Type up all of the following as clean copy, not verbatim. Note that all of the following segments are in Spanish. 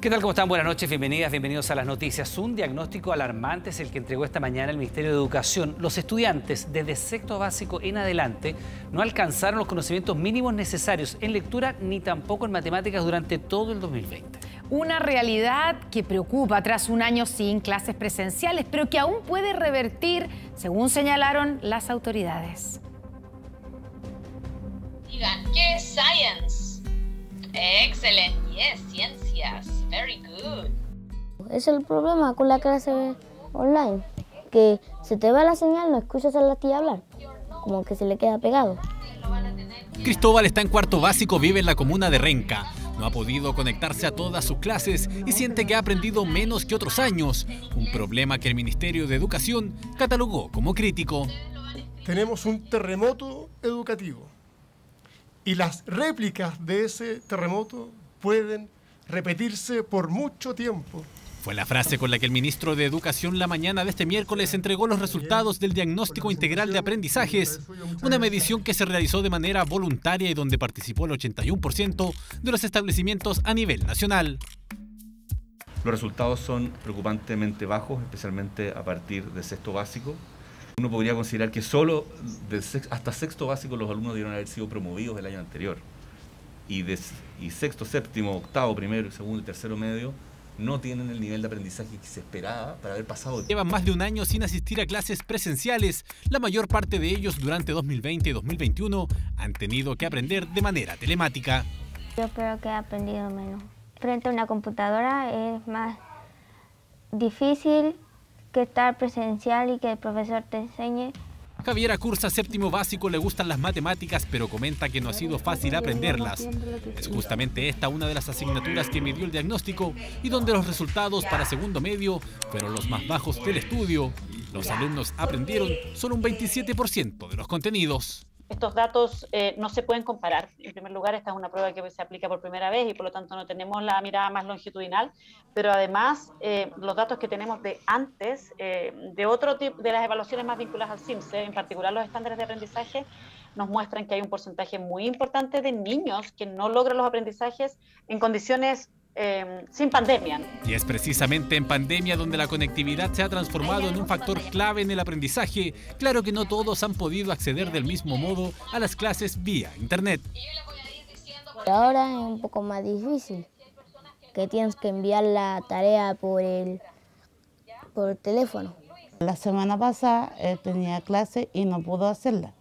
¿Qué tal? ¿Cómo están? Buenas noches, bienvenidas, bienvenidos a las noticias. Un diagnóstico alarmante es el que entregó esta mañana el Ministerio de Educación. Los estudiantes desde sexto básico en adelante no alcanzaron los conocimientos mínimos necesarios en lectura ni tampoco en matemáticas durante todo el 2020. Una realidad que preocupa tras un año sin clases presenciales, pero que aún puede revertir, según señalaron las autoridades. Digan, ¿qué es science? Excellent, yes, ciencias, very good. Es el problema con la clase online, que se te va la señal, no escuchas a la tía hablar, como que se le queda pegado. Cristóbal está en cuarto básico, vive en la comuna de Renca. No ha podido conectarse a todas sus clases y siente que ha aprendido menos que otros años, un problema que el Ministerio de Educación catalogó como crítico. Tenemos un terremoto educativo y las réplicas de ese terremoto pueden repetirse por mucho tiempo. Fue la frase con la que el ministro de Educación la mañana de este miércoles entregó los resultados del diagnóstico integral de aprendizajes, una medición que se realizó de manera voluntaria y donde participó el 81% de los establecimientos a nivel nacional. Los resultados son preocupantemente bajos, especialmente a partir de sexto básico. Uno podría considerar que solo hasta sexto básico los alumnos debieron haber sido promovidos el año anterior. Y sexto, séptimo, octavo, primero, segundo y tercero medio no tienen el nivel de aprendizaje que se esperaba para haber pasado. Llevan más de un año sin asistir a clases presenciales. La mayor parte de ellos durante 2020 y 2021 han tenido que aprender de manera telemática. Yo creo que he aprendido menos. Frente a una computadora es más difícil que estar presencial y que el profesor te enseñe. Javiera cursa séptimo básico, le gustan las matemáticas, pero comenta que no ha sido fácil aprenderlas. Es justamente esta una de las asignaturas que midió el diagnóstico y donde los resultados para segundo medio fueron los más bajos del estudio. Los alumnos aprendieron solo un 27% de los contenidos. Estos datos no se pueden comparar. En primer lugar, esta es una prueba que se aplica por primera vez y por lo tanto no tenemos la mirada más longitudinal, pero además los datos que tenemos de antes, de otro tipo, de las evaluaciones más vinculadas al CIMSE, en particular los estándares de aprendizaje, nos muestran que hay un porcentaje muy importante de niños que no logran los aprendizajes en condiciones sin pandemia. Y es precisamente en pandemia donde la conectividad se ha transformado en un factor clave en el aprendizaje. Claro que no todos han podido acceder del mismo modo a las clases vía internet. Ahora es un poco más difícil, que tienes que enviar la tarea por teléfono. La semana pasada tenía clase y no pudo hacerla.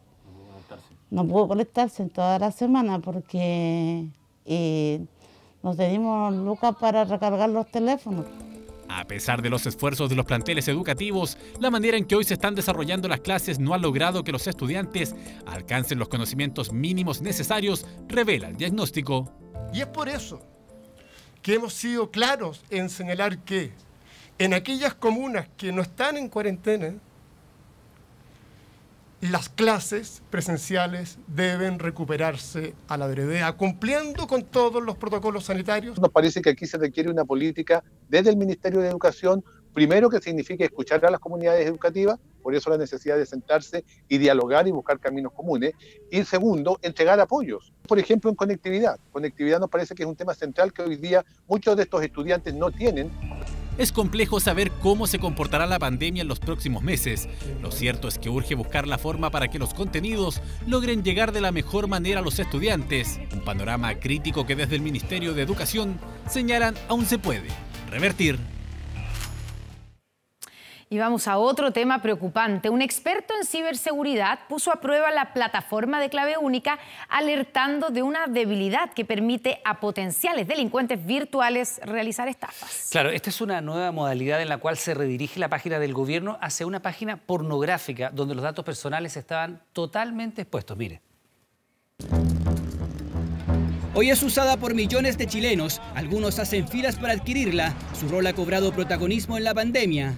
No pudo conectarse en toda la semana porque no teníamos lucas para recargar los teléfonos. A pesar de los esfuerzos de los planteles educativos, la manera en que hoy se están desarrollando las clases no ha logrado que los estudiantes alcancen los conocimientos mínimos necesarios, revela el diagnóstico. Y es por eso que hemos sido claros en señalar que en aquellas comunas que no están en cuarentena, las clases presenciales deben recuperarse a la brevedad, cumpliendo con todos los protocolos sanitarios. Nos parece que aquí se requiere una política desde el Ministerio de Educación, primero que signifique escuchar a las comunidades educativas, por eso la necesidad de sentarse y dialogar y buscar caminos comunes, y segundo, entregar apoyos. Por ejemplo, en conectividad. Conectividad nos parece que es un tema central que hoy día muchos de estos estudiantes no tienen. Es complejo saber cómo se comportará la pandemia en los próximos meses. Lo cierto es que urge buscar la forma para que los contenidos logren llegar de la mejor manera a los estudiantes. Un panorama crítico que desde el Ministerio de Educación señalan aún se puede revertir. Y vamos a otro tema preocupante. Un experto en ciberseguridad puso a prueba la plataforma de clave única, alertando de una debilidad que permite a potenciales delincuentes virtuales realizar estafas. Claro, esta es una nueva modalidad en la cual se redirige la página del gobierno hacia una página pornográfica donde los datos personales estaban totalmente expuestos. Mire. Hoy es usada por millones de chilenos. Algunos hacen filas para adquirirla. Su rol ha cobrado protagonismo en la pandemia.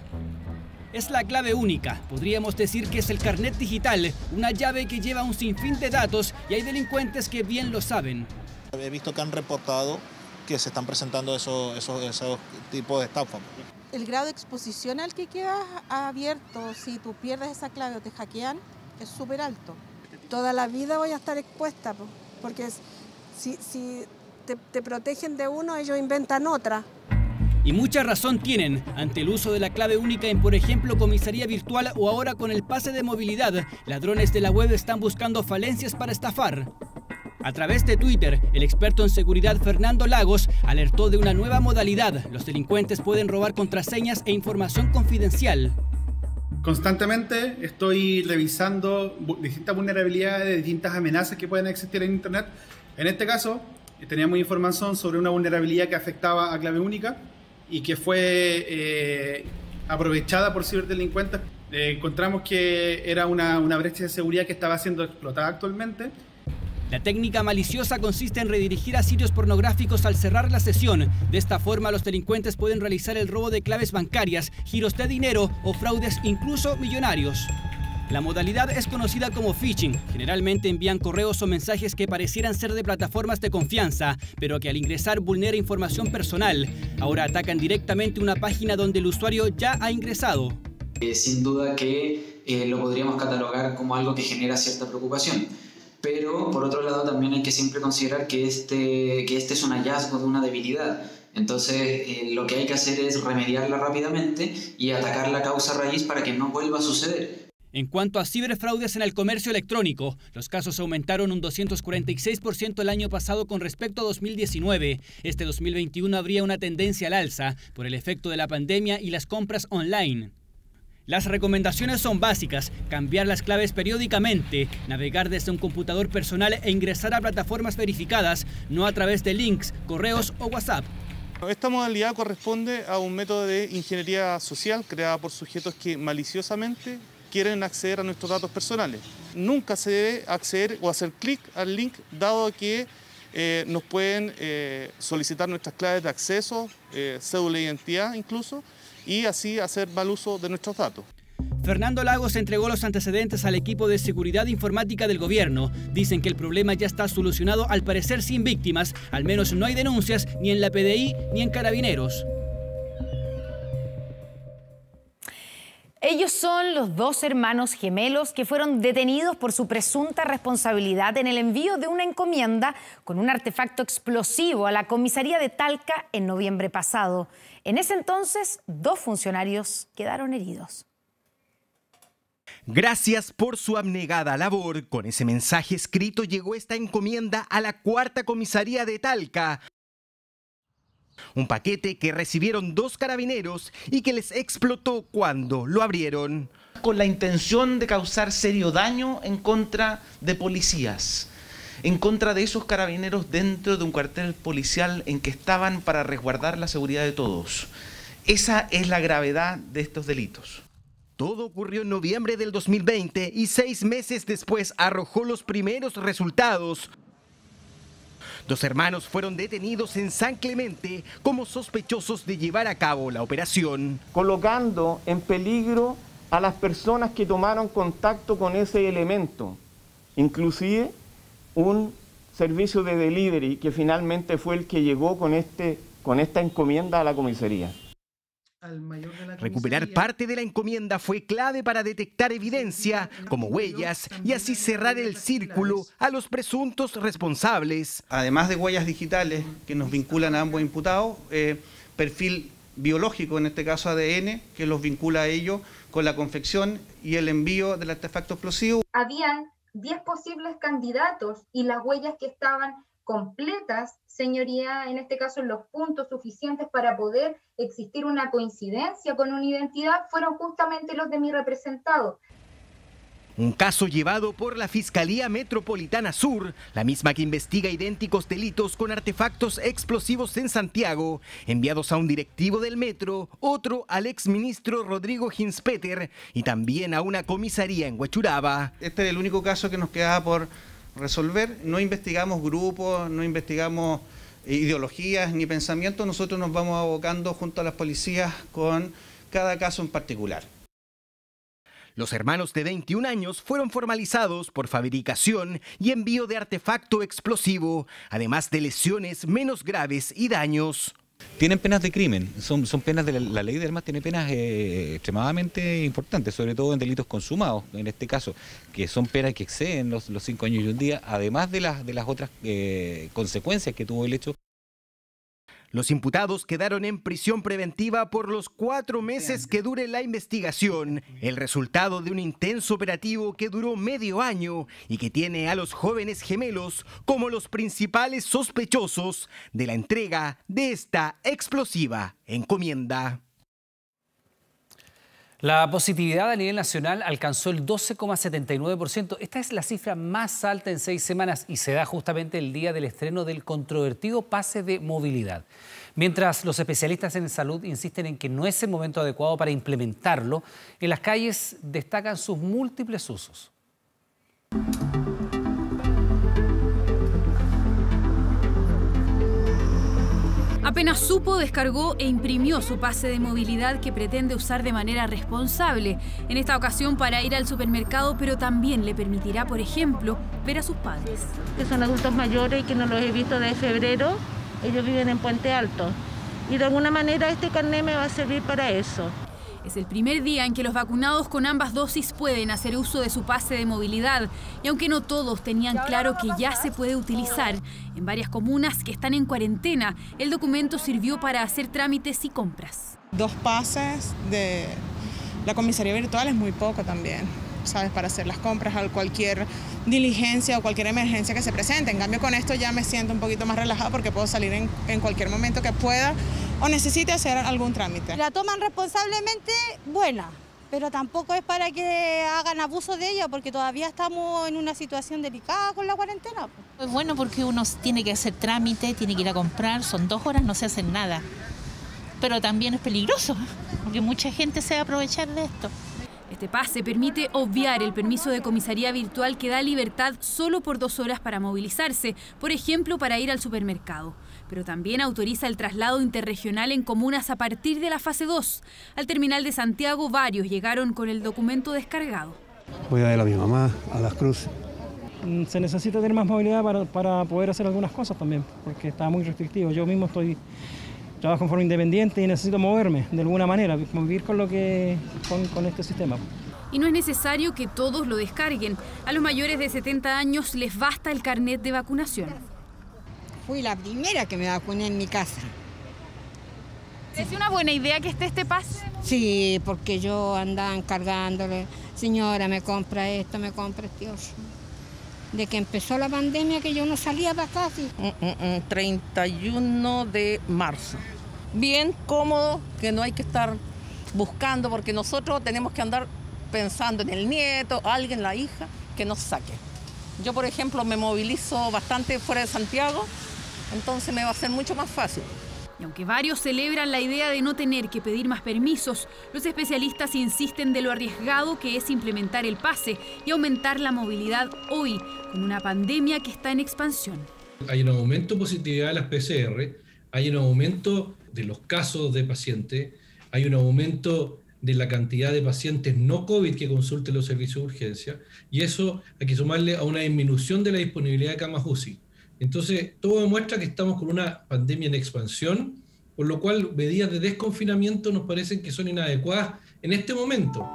Es la clave única. Podríamos decir que es el carnet digital, una llave que lleva un sinfín de datos y hay delincuentes que bien lo saben. He visto que han reportado que se están presentando esos tipos de estafas. El grado de exposición al que quedas abierto si tú pierdes esa clave o te hackean es súper alto. Toda la vida voy a estar expuesta, porque si te protegen de uno, ellos inventan otra. Y mucha razón tienen. Ante el uso de la clave única en, por ejemplo, comisaría virtual o ahora con el pase de movilidad, ladrones de la web están buscando falencias para estafar. A través de Twitter, el experto en seguridad Fernando Lagos alertó de una nueva modalidad. Los delincuentes pueden robar contraseñas e información confidencial. Constantemente estoy revisando distintas vulnerabilidades, distintas amenazas que pueden existir en Internet. En este caso, teníamos información sobre una vulnerabilidad que afectaba a clave única y que fue aprovechada por ciberdelincuentes. Encontramos que era una brecha de seguridad que estaba siendo explotada actualmente. La técnica maliciosa consiste en redirigir a sitios pornográficos al cerrar la sesión. De esta forma, los delincuentes pueden realizar el robo de claves bancarias, giros de dinero o fraudes incluso millonarios. La modalidad es conocida como phishing. Generalmente envían correos o mensajes que parecieran ser de plataformas de confianza, pero que al ingresar vulnera información personal. Ahora atacan directamente una página donde el usuario ya ha ingresado. Sin duda que lo podríamos catalogar como algo que genera cierta preocupación. Pero, por otro lado, también hay que siempre considerar que este es un hallazgo de una debilidad. Entonces, lo que hay que hacer es remediarla rápidamente y atacar la causa raíz para que no vuelva a suceder. En cuanto a ciberfraudes en el comercio electrónico, los casos aumentaron un 246% el año pasado con respecto a 2019. Este 2021 habría una tendencia al alza por el efecto de la pandemia y las compras online. Las recomendaciones son básicas: cambiar las claves periódicamente, navegar desde un computador personal e ingresar a plataformas verificadas, no a través de links, correos o WhatsApp. Esta modalidad corresponde a un método de ingeniería social creada por sujetos que maliciosamente quieren acceder a nuestros datos personales. Nunca se debe acceder o hacer clic al link, dado que nos pueden solicitar nuestras claves de acceso, cédula de identidad incluso, y así hacer mal uso de nuestros datos. Fernando Lagos entregó los antecedentes al equipo de seguridad informática del gobierno. Dicen que el problema ya está solucionado, al parecer sin víctimas. Al menos no hay denuncias ni en la PDI ni en Carabineros. Ellos son los dos hermanos gemelos que fueron detenidos por su presunta responsabilidad en el envío de una encomienda con un artefacto explosivo a la comisaría de Talca en noviembre pasado. En ese entonces, 2 funcionarios quedaron heridos. Gracias por su abnegada labor. Con ese mensaje escrito llegó esta encomienda a la 4ª comisaría de Talca. Un paquete que recibieron 2 carabineros y que les explotó cuando lo abrieron. Con la intención de causar serio daño en contra de policías, en contra de esos carabineros dentro de un cuartel policial en que estaban para resguardar la seguridad de todos. Esa es la gravedad de estos delitos. Todo ocurrió en noviembre del 2020 y 6 meses después arrojó los primeros resultados. 2 hermanos fueron detenidos en San Clemente como sospechosos de llevar a cabo la operación, colocando en peligro a las personas que tomaron contacto con ese elemento, inclusive un servicio de delivery que finalmente fue el que llegó con esta encomienda a la comisaría. Recuperar parte de la encomienda fue clave para detectar evidencia, como huellas, y así cerrar el círculo a los presuntos responsables. Además de huellas digitales que nos vinculan a ambos imputados, perfil biológico, en este caso ADN, que los vincula a ellos con la confección y el envío del artefacto explosivo. Habían 10 posibles candidatos y las huellas que estaban completas, señoría, en este caso los puntos suficientes para poder existir una coincidencia con una identidad, fueron justamente los de mi representado. Un caso llevado por la Fiscalía Metropolitana Sur, la misma que investiga idénticos delitos con artefactos explosivos en Santiago, enviados a un directivo del metro, otro al exministro Rodrigo Hinspeter y también a una comisaría en Huechuraba. Este es el único caso que nos quedaba por resolver. No investigamos grupos, no investigamos ideologías ni pensamientos, nosotros nos vamos abocando junto a las policías con cada caso en particular. Los hermanos de 21 años fueron formalizados por fabricación y envío de artefacto explosivo, además de lesiones menos graves y daños. Tienen penas de crimen, son penas de la ley de armas, tiene penas extremadamente importantes, sobre todo en delitos consumados, en este caso, que son penas que exceden los 5 años y un día, además de las otras consecuencias que tuvo el hecho. Los imputados quedaron en prisión preventiva por los 4 meses que dure la investigación, el resultado de un intenso operativo que duró medio año y que tiene a los jóvenes gemelos como los principales sospechosos de la entrega de esta explosiva encomienda. La positividad a nivel nacional alcanzó el 12,79%. Esta es la cifra más alta en 6 semanas y se da justamente el día del estreno del controvertido pase de movilidad. Mientras los especialistas en salud insisten en que no es el momento adecuado para implementarlo, en las calles destacan sus múltiples usos. Apenas supo, descargó e imprimió su pase de movilidad que pretende usar de manera responsable. En esta ocasión para ir al supermercado, pero también le permitirá, por ejemplo, ver a sus padres. Que son adultos mayores y que no los he visto desde febrero. Ellos viven en Puente Alto. Y de alguna manera este carnet me va a servir para eso. Es el primer día en que los vacunados con ambas dosis pueden hacer uso de su pase de movilidad. Y aunque no todos tenían claro que ya se puede utilizar, en varias comunas que están en cuarentena, el documento sirvió para hacer trámites y compras. 2 pases de la comisaría virtual es muy poco también, ¿sabes? Para hacer las compras a cualquier diligencia o cualquier emergencia que se presente. En cambio, con esto ya me siento un poquito más relajada porque puedo salir en cualquier momento que pueda o necesite hacer algún trámite. La toman responsablemente, buena, pero tampoco es para que hagan abuso de ella porque todavía estamos en una situación delicada con la cuarentena. Es bueno porque uno tiene que hacer trámite, tiene que ir a comprar, son 2 horas, no se hacen nada. Pero también es peligroso, porque mucha gente se va a aprovechar de esto. Este pase permite obviar el permiso de comisaría virtual que da libertad solo por 2 horas para movilizarse, por ejemplo, para ir al supermercado. Pero también autoriza el traslado interregional en comunas a partir de la fase 2. Al terminal de Santiago, varios llegaron con el documento descargado. Voy a ver a mi mamá, a Las Cruces. Se necesita tener más movilidad para poder hacer algunas cosas también, porque está muy restrictivo. Yo mismo trabajo en forma independiente y necesito moverme de alguna manera, convivir con este sistema. Y no es necesario que todos lo descarguen. A los mayores de 70 años les basta el carnet de vacunación. Fui la primera que me vacuné en mi casa. ¿Es una buena idea que esté este pase? Sí, porque yo andaba encargándole, señora, me compra esto, me compra esto. De que empezó la pandemia que yo no salía para acá. ¿Sí? 31 de marzo. Bien cómodo, que no hay que estar buscando, porque nosotros tenemos que andar pensando en el nieto, alguien, la hija, que nos saque. Yo, por ejemplo, me movilizo bastante fuera de Santiago, entonces me va a ser mucho más fácil. Y aunque varios celebran la idea de no tener que pedir más permisos, los especialistas insisten de lo arriesgado que es implementar el pase y aumentar la movilidad hoy, con una pandemia que está en expansión. Hay un aumento de positividad de las PCR, hay un aumento de los casos de pacientes, hay un aumento de la cantidad de pacientes no COVID que consulten los servicios de urgencia, y eso hay que sumarle a una disminución de la disponibilidad de camas UCI. Entonces, todo demuestra que estamos con una pandemia en expansión, por lo cual medidas de desconfinamiento nos parecen que son inadecuadas en este momento.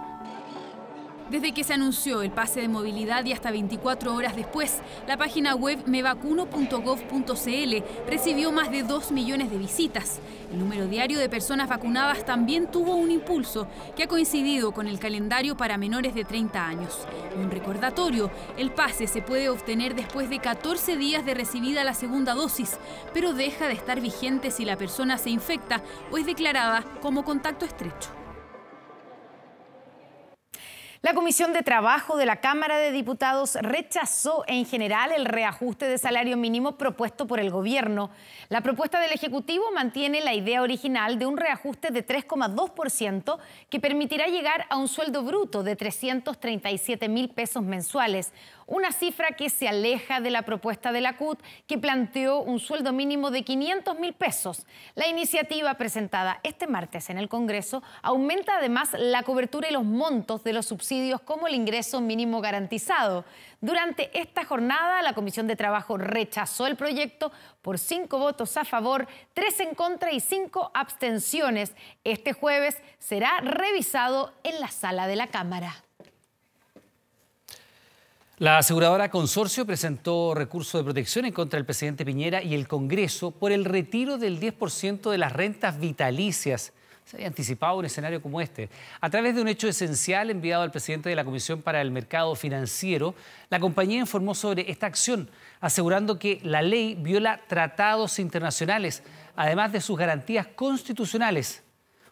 Desde que se anunció el pase de movilidad y hasta 24 horas después, la página web mevacuno.gov.cl recibió más de 2 millones de visitas. El número diario de personas vacunadas también tuvo un impulso que ha coincidido con el calendario para menores de 30 años. Un recordatorio, el pase se puede obtener después de 14 días de recibida la segunda dosis, pero deja de estar vigente si la persona se infecta o es declarada como contacto estrecho. La Comisión de Trabajo de la Cámara de Diputados rechazó en general el reajuste de salario mínimo propuesto por el gobierno. La propuesta del Ejecutivo mantiene la idea original de un reajuste de 3,2% que permitirá llegar a un sueldo bruto de 337.000 pesos mensuales, una cifra que se aleja de la propuesta de la CUT, que planteó un sueldo mínimo de 500.000 pesos. La iniciativa presentada este martes en el Congreso aumenta además la cobertura y los montos de los subsidios subsidios como el ingreso mínimo garantizado. Durante esta jornada, la Comisión de Trabajo rechazó el proyecto por 5 votos a favor, 3 en contra y 5 abstenciones. Este jueves será revisado en la sala de la Cámara. La aseguradora Consorcio presentó recurso de protección en contra del presidente Piñera y el Congreso por el retiro del 10% de las rentas vitalicias. Se había anticipado un escenario como este. A través de un hecho esencial enviado al presidente de la Comisión para el Mercado Financiero, la compañía informó sobre esta acción, asegurando que la ley viola tratados internacionales, además de sus garantías constitucionales.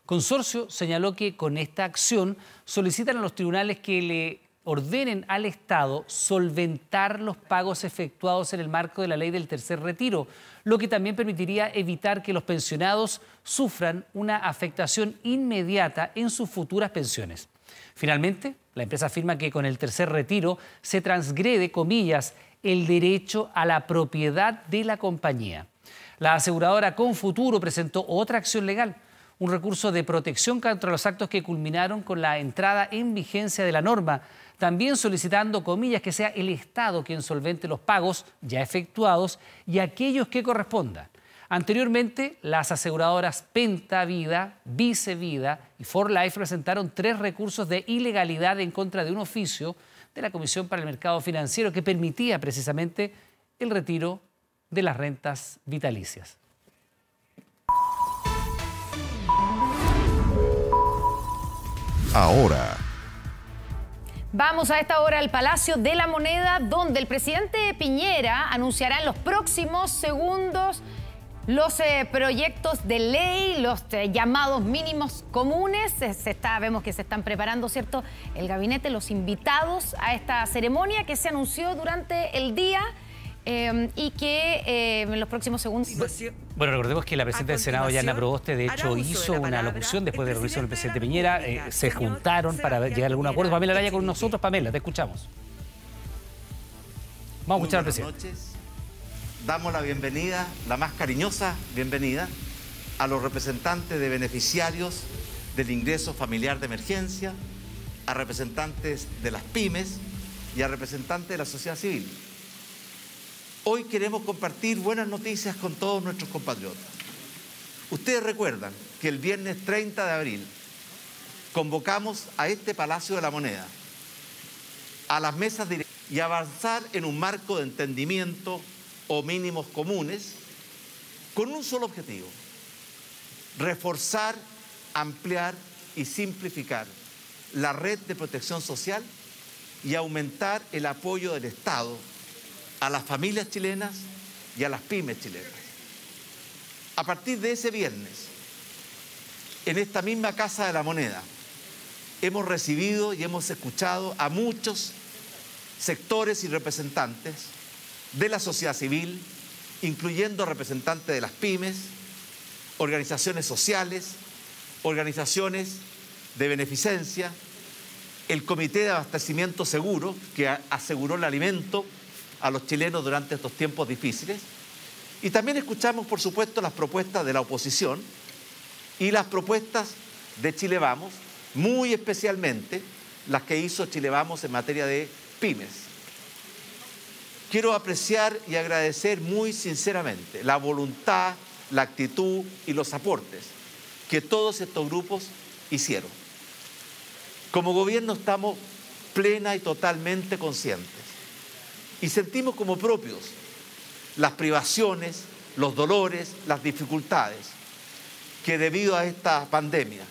Consorcio señaló que con esta acción solicitan a los tribunales que le ordenen al Estado solventar los pagos efectuados en el marco de la ley del tercer retiro, lo que también permitiría evitar que los pensionados sufran una afectación inmediata en sus futuras pensiones. Finalmente, la empresa afirma que con el tercer retiro se transgrede, comillas, el derecho a la propiedad de la compañía. La aseguradora Confuturo presentó otra acción legal, un recurso de protección contra los actos que culminaron con la entrada en vigencia de la norma, también solicitando, comillas, que sea el Estado quien solvente los pagos ya efectuados y aquellos que correspondan. Anteriormente, las aseguradoras Penta Vida, Vice Vida y For Life presentaron 3 recursos de ilegalidad en contra de un oficio de la Comisión para el Mercado Financiero que permitía precisamente el retiro de las rentas vitalicias. Ahora. Vamos a esta hora al Palacio de la Moneda, donde el presidente Piñera anunciará en los próximos segundos los proyectos de ley, los llamados mínimos comunes. Vemos que se están preparando, ¿cierto?, el gabinete, los invitados a esta ceremonia que se anunció durante el día y que en los próximos segundos... Bueno, recordemos que la presidenta del Senado, Yana Proboste, de hecho hizo una locución después de la reunión del presidente Piñera. Se juntaron para llegar a algún acuerdo. Pamela Araya con nosotros. Pamela, te escuchamos. Vamos a escuchar al presidente. Buenas noches. Damos la bienvenida, la más cariñosa bienvenida, a los representantes de beneficiarios del ingreso familiar de emergencia, a representantes de las pymes y a representantes de la sociedad civil. Hoy queremos compartir buenas noticias con todos nuestros compatriotas. Ustedes recuerdan que el viernes 30 de abril convocamos a este Palacio de la Moneda, a las mesas directivas y avanzar en un marco de entendimiento o mínimos comunes con un solo objetivo: reforzar, ampliar y simplificar la red de protección social y aumentar el apoyo del Estado a las familias chilenas y a las pymes chilenas. A partir de ese viernes, en esta misma Casa de la Moneda, hemos recibido y hemos escuchado a muchos sectores y representantes de la sociedad civil, incluyendo representantes de las pymes, organizaciones sociales, organizaciones de beneficencia, el Comité de Abastecimiento Seguro, que aseguró el alimento a los chilenos durante estos tiempos difíciles. Y también escuchamos, por supuesto, las propuestas de la oposición y las propuestas de Chile Vamos, muy especialmente las que hizo Chile Vamos en materia de pymes. Quiero apreciar y agradecer muy sinceramente la voluntad, la actitud y los aportes que todos estos grupos hicieron. Como gobierno estamos plena y totalmente conscientes y sentimos como propios las privaciones, los dolores, las dificultades que debido a esta pandemia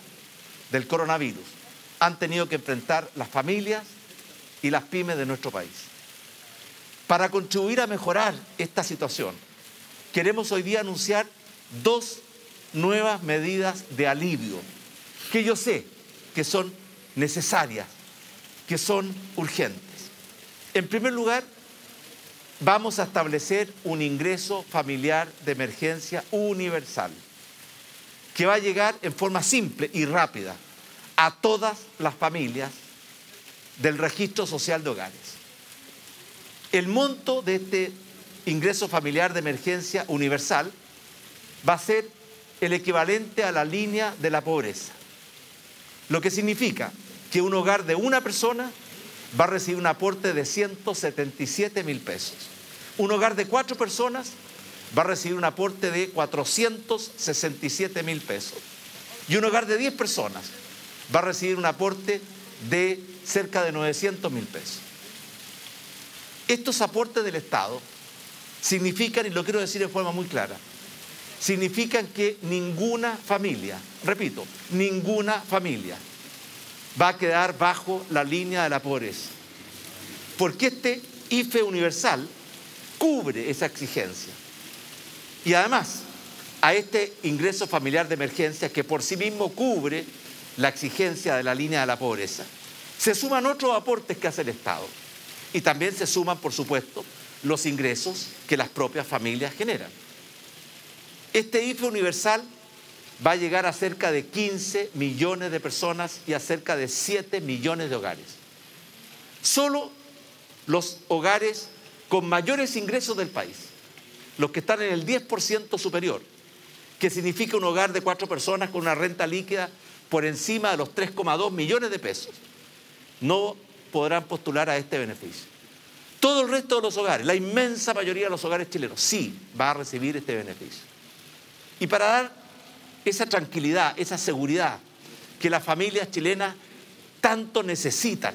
del coronavirus han tenido que enfrentar las familias y las pymes de nuestro país. Para contribuir a mejorar esta situación, queremos hoy día anunciar 2 nuevas medidas de alivio que yo sé que son necesarias, que son urgentes. En primer lugar, vamos a establecer un ingreso familiar de emergencia universal que va a llegar en forma simple y rápida a todas las familias del registro social de hogares. El monto de este ingreso familiar de emergencia universal va a ser el equivalente a la línea de la pobreza, lo que significa que un hogar de una persona va a recibir un aporte de 177.000 pesos. Un hogar de 4 personas va a recibir un aporte de 467.000 pesos. Y un hogar de 10 personas va a recibir un aporte de cerca de 900.000 pesos. Estos aportes del Estado significan, y lo quiero decir de forma muy clara, significan que ninguna familia, repito, ninguna familia va a quedar bajo la línea de la pobreza. Porque este IFE universal cubre esa exigencia. Y además, a este ingreso familiar de emergencia, que por sí mismo cubre la exigencia de la línea de la pobreza, se suman otros aportes que hace el Estado. Y también se suman, por supuesto, los ingresos que las propias familias generan. Este IFE universal va a llegar a cerca de 15 millones de personas y a cerca de 7 millones de hogares. Solo los hogares con mayores ingresos del país, los que están en el 10% superior, que significa un hogar de 4 personas con una renta líquida por encima de los 3,2 millones de pesos, no podrán postular a este beneficio. Todo el resto de los hogares, la inmensa mayoría de los hogares chilenos, sí va a recibir este beneficio. Y para dar esa tranquilidad, esa seguridad que las familias chilenas tanto necesitan,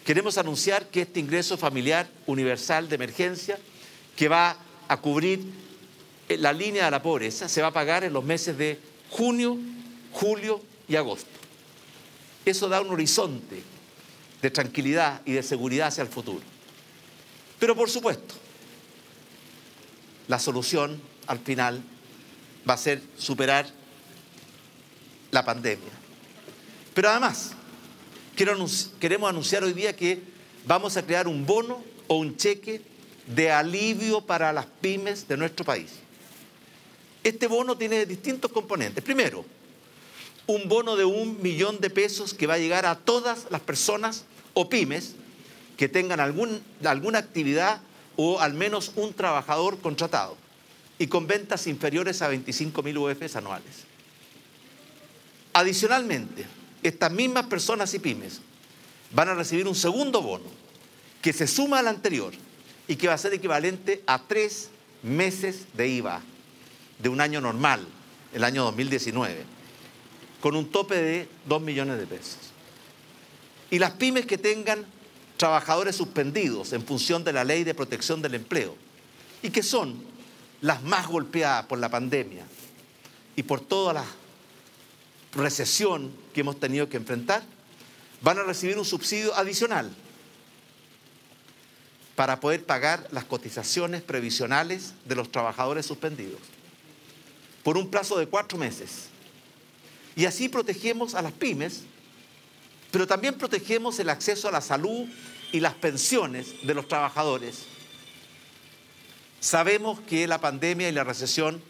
queremos anunciar que este ingreso familiar universal de emergencia, que va a cubrir la línea de la pobreza, se va a pagar en los meses de junio, julio y agosto. Eso da un horizonte de tranquilidad y de seguridad hacia el futuro. Pero por supuesto, la solución al final va a ser superar la pandemia. Pero además, queremos anunciar hoy día que vamos a crear un bono o un cheque de alivio para las pymes de nuestro país. Este bono tiene distintos componentes. Primero, un bono de 1 millón de pesos que va a llegar a todas las personas o pymes que tengan alguna actividad o al menos un trabajador contratado y con ventas inferiores a 25.000 UFs anuales. Adicionalmente, estas mismas personas y pymes van a recibir un segundo bono que se suma al anterior y que va a ser equivalente a 3 meses de IVA de un año normal, el año 2019, con un tope de 2 millones de pesos. Y las pymes que tengan trabajadores suspendidos en función de la Ley de Protección del Empleo y que son las más golpeadas por la pandemia y por toda la recesión que hemos tenido que enfrentar, van a recibir un subsidio adicional para poder pagar las cotizaciones previsionales de los trabajadores suspendidos por un plazo de 4 meses. Y así protegemos a las pymes, pero también protegemos el acceso a la salud y las pensiones de los trabajadores. Sabemos que la pandemia y la recesión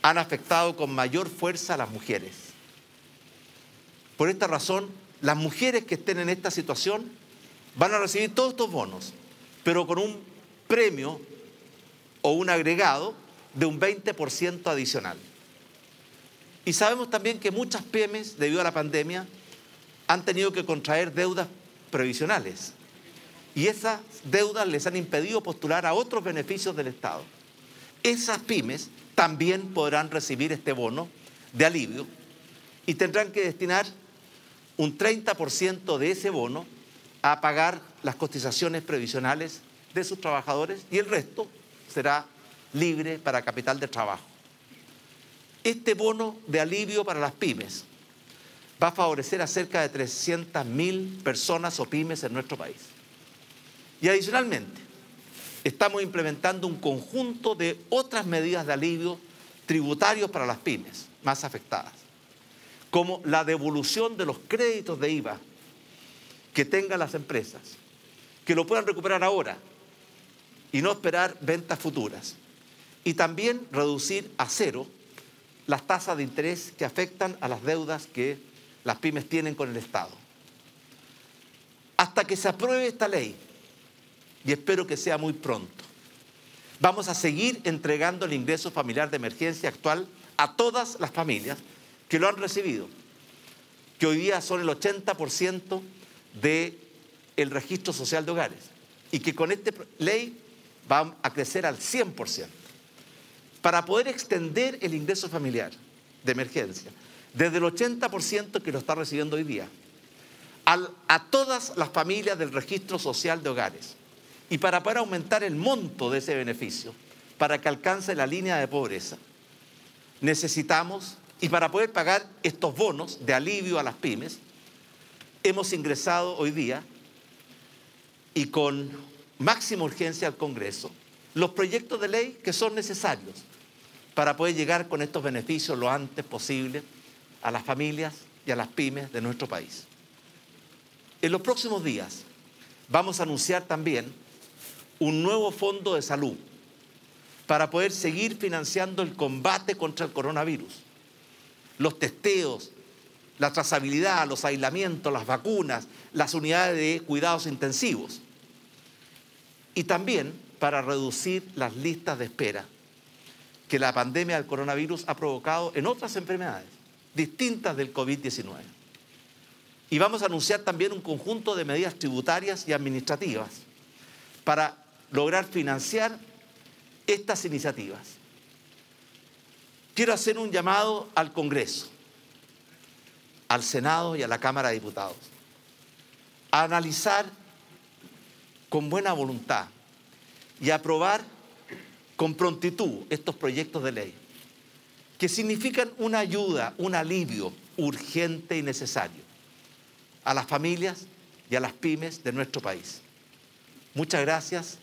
han afectado con mayor fuerza a las mujeres. Por esta razón, las mujeres que estén en esta situación van a recibir todos estos bonos, pero con un premio o un agregado de un 20% adicional. Y sabemos también que muchas pymes, debido a la pandemia, han tenido que contraer deudas previsionales. Y esas deudas les han impedido postular a otros beneficios del Estado. Esas pymes también podrán recibir este bono de alivio y tendrán que destinar un 30% de ese bono a pagar las cotizaciones previsionales de sus trabajadores y el resto será libre para capital de trabajo. Este bono de alivio para las pymes va a favorecer a cerca de 300.000 personas o pymes en nuestro país. Y adicionalmente, estamos implementando un conjunto de otras medidas de alivio tributarios para las pymes más afectadas, como la devolución de los créditos de IVA que tengan las empresas, que lo puedan recuperar ahora y no esperar ventas futuras. Y también reducir a cero las tasas de interés que afectan a las deudas que las pymes tienen con el Estado. Hasta que se apruebe esta ley, y espero que sea muy pronto, vamos a seguir entregando el ingreso familiar de emergencia actual a todas las familias que lo han recibido, que hoy día son el 80% del registro social de hogares y que con esta ley va a crecer al 100%, para poder extender el ingreso familiar de emergencia desde el 80% que lo está recibiendo hoy día a todas las familias del registro social de hogares, y para poder aumentar el monto de ese beneficio para que alcance la línea de pobreza, necesitamos, y para poder pagar estos bonos de alivio a las pymes, hemos ingresado hoy día y con máxima urgencia al Congreso los proyectos de ley que son necesarios para poder llegar con estos beneficios lo antes posible a las familias y a las pymes de nuestro país. En los próximos días vamos a anunciar también un nuevo fondo de salud para poder seguir financiando el combate contra el coronavirus, los testeos, la trazabilidad, los aislamientos, las vacunas, las unidades de cuidados intensivos, y también para reducir las listas de espera que la pandemia del coronavirus ha provocado en otras enfermedades distintas del COVID-19. Y vamos a anunciar también un conjunto de medidas tributarias y administrativas para lograr financiar estas iniciativas. Quiero hacer un llamado al Congreso, al Senado y a la Cámara de Diputados a analizar con buena voluntad y aprobar con prontitud estos proyectos de ley que significan una ayuda, un alivio urgente y necesario a las familias y a las pymes de nuestro país. Muchas gracias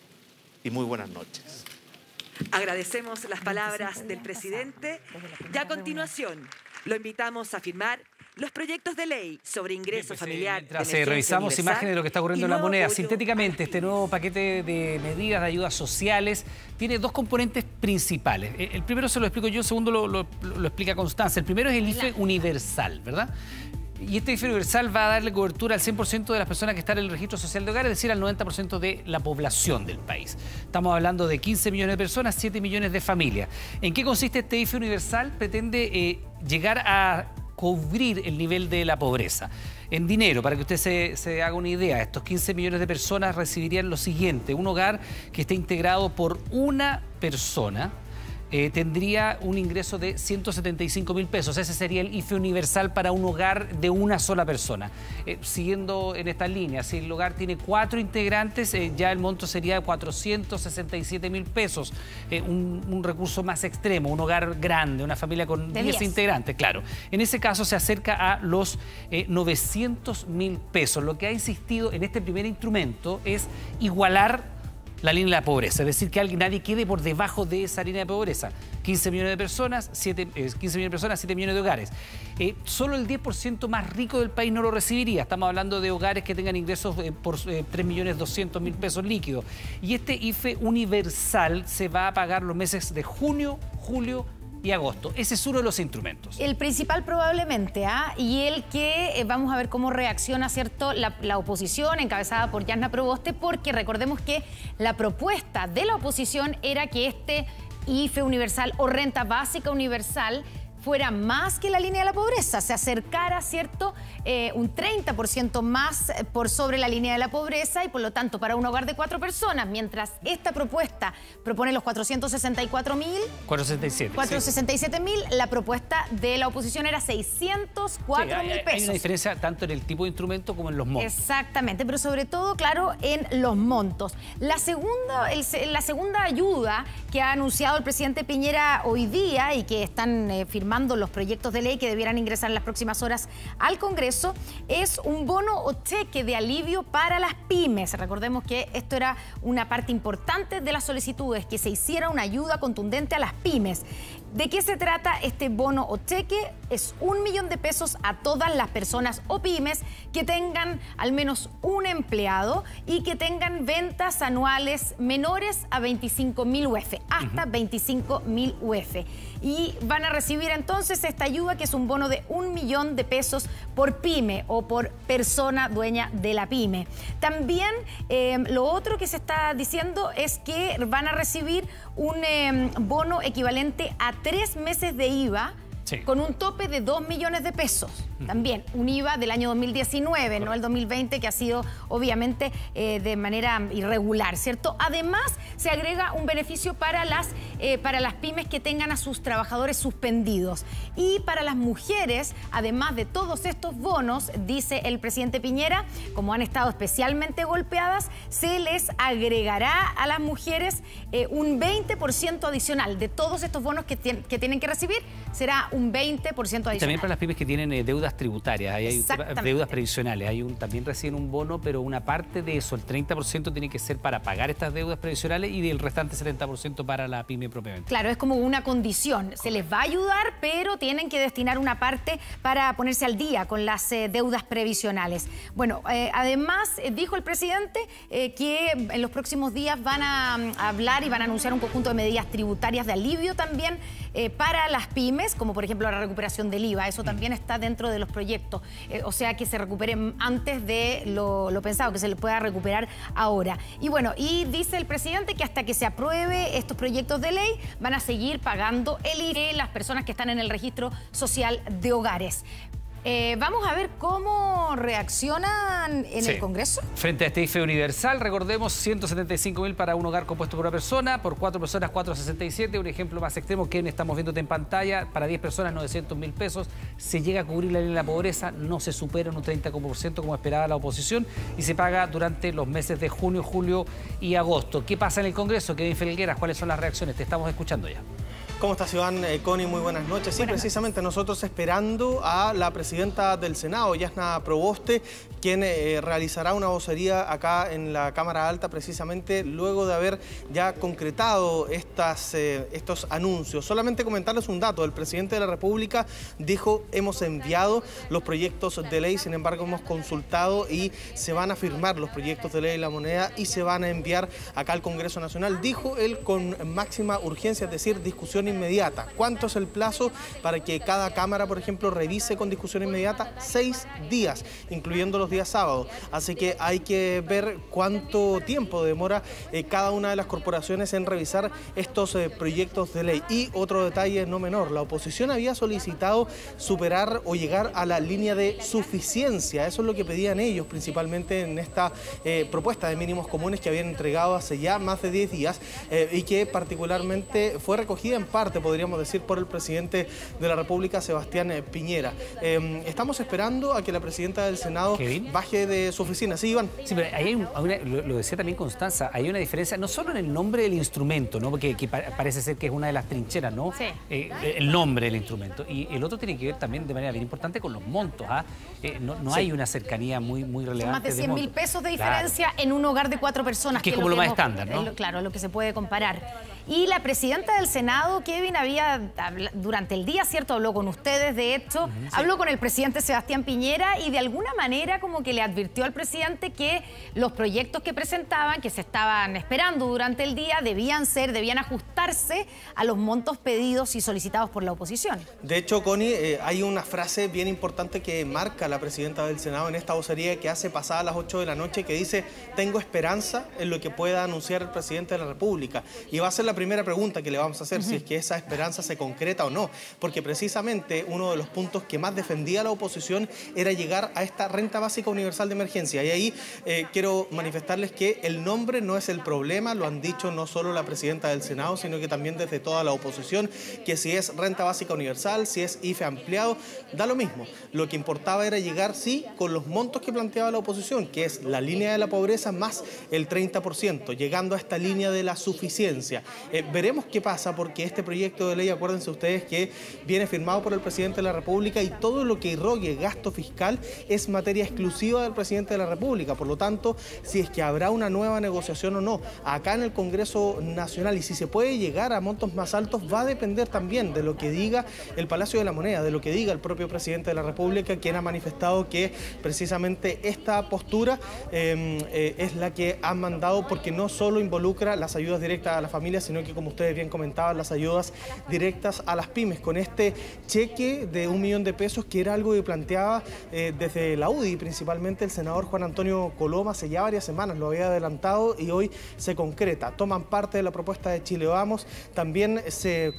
y muy buenas noches. Agradecemos las palabras del presidente y a continuación lo invitamos a firmar los proyectos de ley sobre ingreso familiar. Mientras revisamos imágenes de lo que está ocurriendo en la moneda, sintéticamente este nuevo paquete de medidas de ayudas sociales tiene dos componentes principales. El primero se lo explico yo, el segundo lo explica Constanza. El primero es el IFE universal, ¿verdad? Y este IFE universal va a darle cobertura al 100% de las personas que están en el registro social de hogar, es decir, al 90% de la población del país. Estamos hablando de 15 millones de personas, 7 millones de familias. ¿En qué consiste este IFE universal? Pretende llegar a cubrir el nivel de la pobreza. En dinero, para que usted se haga una idea, estos 15 millones de personas recibirían lo siguiente: un hogar que esté integrado por una persona tendría un ingreso de 175.000 pesos. Ese sería el IFE universal para un hogar de una sola persona. Siguiendo en esta línea, si el hogar tiene 4 integrantes, ya el monto sería de 467.000 pesos. Un recurso más extremo, un hogar grande, una familia con 10 integrantes, claro. En ese caso se acerca a los 900.000 pesos. Lo que ha insistido en este primer instrumento es igualar la línea de la pobreza, es decir, que nadie quede por debajo de esa línea de pobreza. 15 millones de personas, 7 millones de hogares. Solo el 10% más rico del país no lo recibiría. Estamos hablando de hogares que tengan ingresos por 3.200.000 pesos líquidos. Y este IFE universal se va a pagar los meses de junio, julio y agosto. Ese es uno de los instrumentos. El principal probablemente, y el que vamos a ver cómo reacciona, ¿cierto?, la oposición encabezada por Jasna Proboste, porque recordemos que la propuesta de la oposición era que este IFE universal o renta básica universal fuera más que la línea de la pobreza, se acercara, ¿cierto?, un 30% más por sobre la línea de la pobreza, y por lo tanto para un hogar de 4 personas, mientras esta propuesta propone los 467.000, la propuesta de la oposición era 604.000 pesos. Hay una diferencia tanto en el tipo de instrumento como en los montos. Exactamente, pero sobre todo, claro, en los montos. La segunda ayuda que ha anunciado el presidente Piñera hoy día y que están firmando los proyectos de ley que debieran ingresar en las próximas horas al Congreso es un bono o cheque de alivio para las pymes. Recordemos que esto era una parte importante de las solicitudes, que se hiciera una ayuda contundente a las pymes. ¿De qué se trata este bono o cheque? Es 1 millón de pesos a todas las personas o pymes que tengan al menos un empleado y que tengan ventas anuales menores a 25.000 UF, hasta 25.000 UF. Y van a recibir entonces esta ayuda, que es un bono de 1 millón de pesos por pyme o por persona dueña de la pyme. También lo otro que se está diciendo es que van a recibir un bono equivalente a 3 meses de IVA con un tope de 2 millones de pesos. También un IVA del año 2019, no el 2020, que ha sido obviamente de manera irregular, ¿cierto? Además, se agrega un beneficio para las pymes que tengan a sus trabajadores suspendidos. Y para las mujeres, además de todos estos bonos, dice el presidente Piñera, como han estado especialmente golpeadas, se les agregará a las mujeres un 20% adicional de todos estos bonos que tienen que recibir. Será un 20% adicional. También para las pymes que tienen deudas tributarias, hay deudas previsionales, también reciben un bono, pero una parte de eso, el 30% tiene que ser para pagar estas deudas previsionales y del restante 70% para la pyme propiamente. Claro, es como una condición. Se les va a ayudar, pero tienen que destinar una parte para ponerse al día con las deudas previsionales. Bueno, además dijo el presidente que en los próximos días van a hablar y van a anunciar un conjunto de medidas tributarias de alivio también para las pymes, como por ejemplo la recuperación del IVA. Eso también está dentro de los proyectos. O sea, que se recupere antes de lo pensado, que se le pueda recuperar ahora. Y bueno, y dice el presidente que hasta que se apruebe estos proyectos de ley van a seguir pagando el IRE las personas que están en el registro social de hogares. Vamos a ver cómo reaccionan en el Congreso. Frente a este IFE universal, recordemos, 175.000 para un hogar compuesto por una persona, por 4 personas 467, un ejemplo más extremo que estamos viéndote en pantalla, para 10 personas 900.000 pesos, se llega a cubrir la línea de la pobreza, no se supera en un 30% como esperaba la oposición y se paga durante los meses de junio, julio y agosto. ¿Qué pasa en el Congreso? Kevin Felgueras, ¿cuáles son las reacciones? Te estamos escuchando ya. ¿Cómo estás, Iván? Connie, muy buenas noches. Sí, precisamente nosotros esperando a la presidenta del Senado, Yasna Proboste, quien realizará una vocería acá en la Cámara Alta, precisamente luego de haber ya concretado estos anuncios. Solamente comentarles un dato. El presidente de la República dijo, hemos enviado los proyectos de ley, sin embargo hemos consultado y se van a firmar los proyectos de ley de la moneda y se van a enviar acá al Congreso Nacional. Dijo él con máxima urgencia, es decir, discusión inmediata. ¿Cuánto es el plazo para que cada Cámara, por ejemplo, revise con discusión inmediata? 6 días, incluyendo los días sábados. Así que hay que ver cuánto tiempo demora cada una de las corporaciones en revisar estos proyectos de ley. Y otro detalle no menor, la oposición había solicitado superar o llegar a la línea de suficiencia. Eso es lo que pedían ellos, principalmente en esta propuesta de mínimos comunes que habían entregado hace ya más de 10 días y que particularmente fue recogida en parte, podríamos decir, por el presidente de la República, Sebastián Piñera. Estamos esperando a que la presidenta del Senado baje de su oficina. Sí, Iván. Sí, pero ahí lo decía también Constanza, hay una diferencia no solo en el nombre del instrumento, ¿no? Porque parece ser que es una de las trincheras, ¿no? Sí. El nombre del instrumento. Y el otro tiene que ver también de manera bien importante con los montos. No hay una cercanía muy relevante. Son más de 100.000 pesos de diferencia en un hogar de 4 personas. Que es como lo más estándar, ¿no? Claro, lo que se puede comparar. Y la presidenta del Senado, Kevin, durante el día, ¿cierto? Habló con ustedes, de hecho, habló con el presidente Sebastián Piñera y de alguna manera como que le advirtió al presidente que los proyectos que presentaban, que se estaban esperando durante el día, debían ajustarse a los montos pedidos y solicitados por la oposición. De hecho, Connie, hay una frase bien importante que marca la presidenta del Senado en esta vocería que hace pasadas las 8 de la noche, que dice, tengo esperanza en lo que pueda anunciar el presidente de la República. Y va a ser la primera pregunta que le vamos a hacer, si es que esa esperanza se concreta o no, porque precisamente uno de los puntos que más defendía la oposición era llegar a esta renta básica universal de emergencia. Y ahí quiero manifestarles que el nombre no es el problema, lo han dicho no solo la presidenta del Senado, sino que también desde toda la oposición, que si es renta básica universal, si es IFE ampliado, da lo mismo. Lo que importaba era llegar, sí, con los montos que planteaba la oposición, que es la línea de la pobreza más el 30%, llegando a esta línea de la suficiencia. Veremos qué pasa, porque este proyecto de ley, acuérdense ustedes que viene firmado por el presidente de la República y todo lo que irrogue gasto fiscal es materia exclusiva del presidente de la República. Por lo tanto, si es que habrá una nueva negociación o no acá en el Congreso Nacional y si se puede llegar a montos más altos, va a depender también de lo que diga el Palacio de la Moneda, de lo que diga el propio presidente de la República, quien ha manifestado que precisamente esta postura es la que han mandado, porque no solo involucra las ayudas directas a las familias, sino que, como ustedes bien comentaban, las ayudas directas a las pymes, con este cheque de 1 millón de pesos, que era algo que planteaba desde la UDI, principalmente el senador Juan Antonio Coloma, hace ya varias semanas lo había adelantado y hoy se concreta. Toman parte de la propuesta de Chile Vamos, también se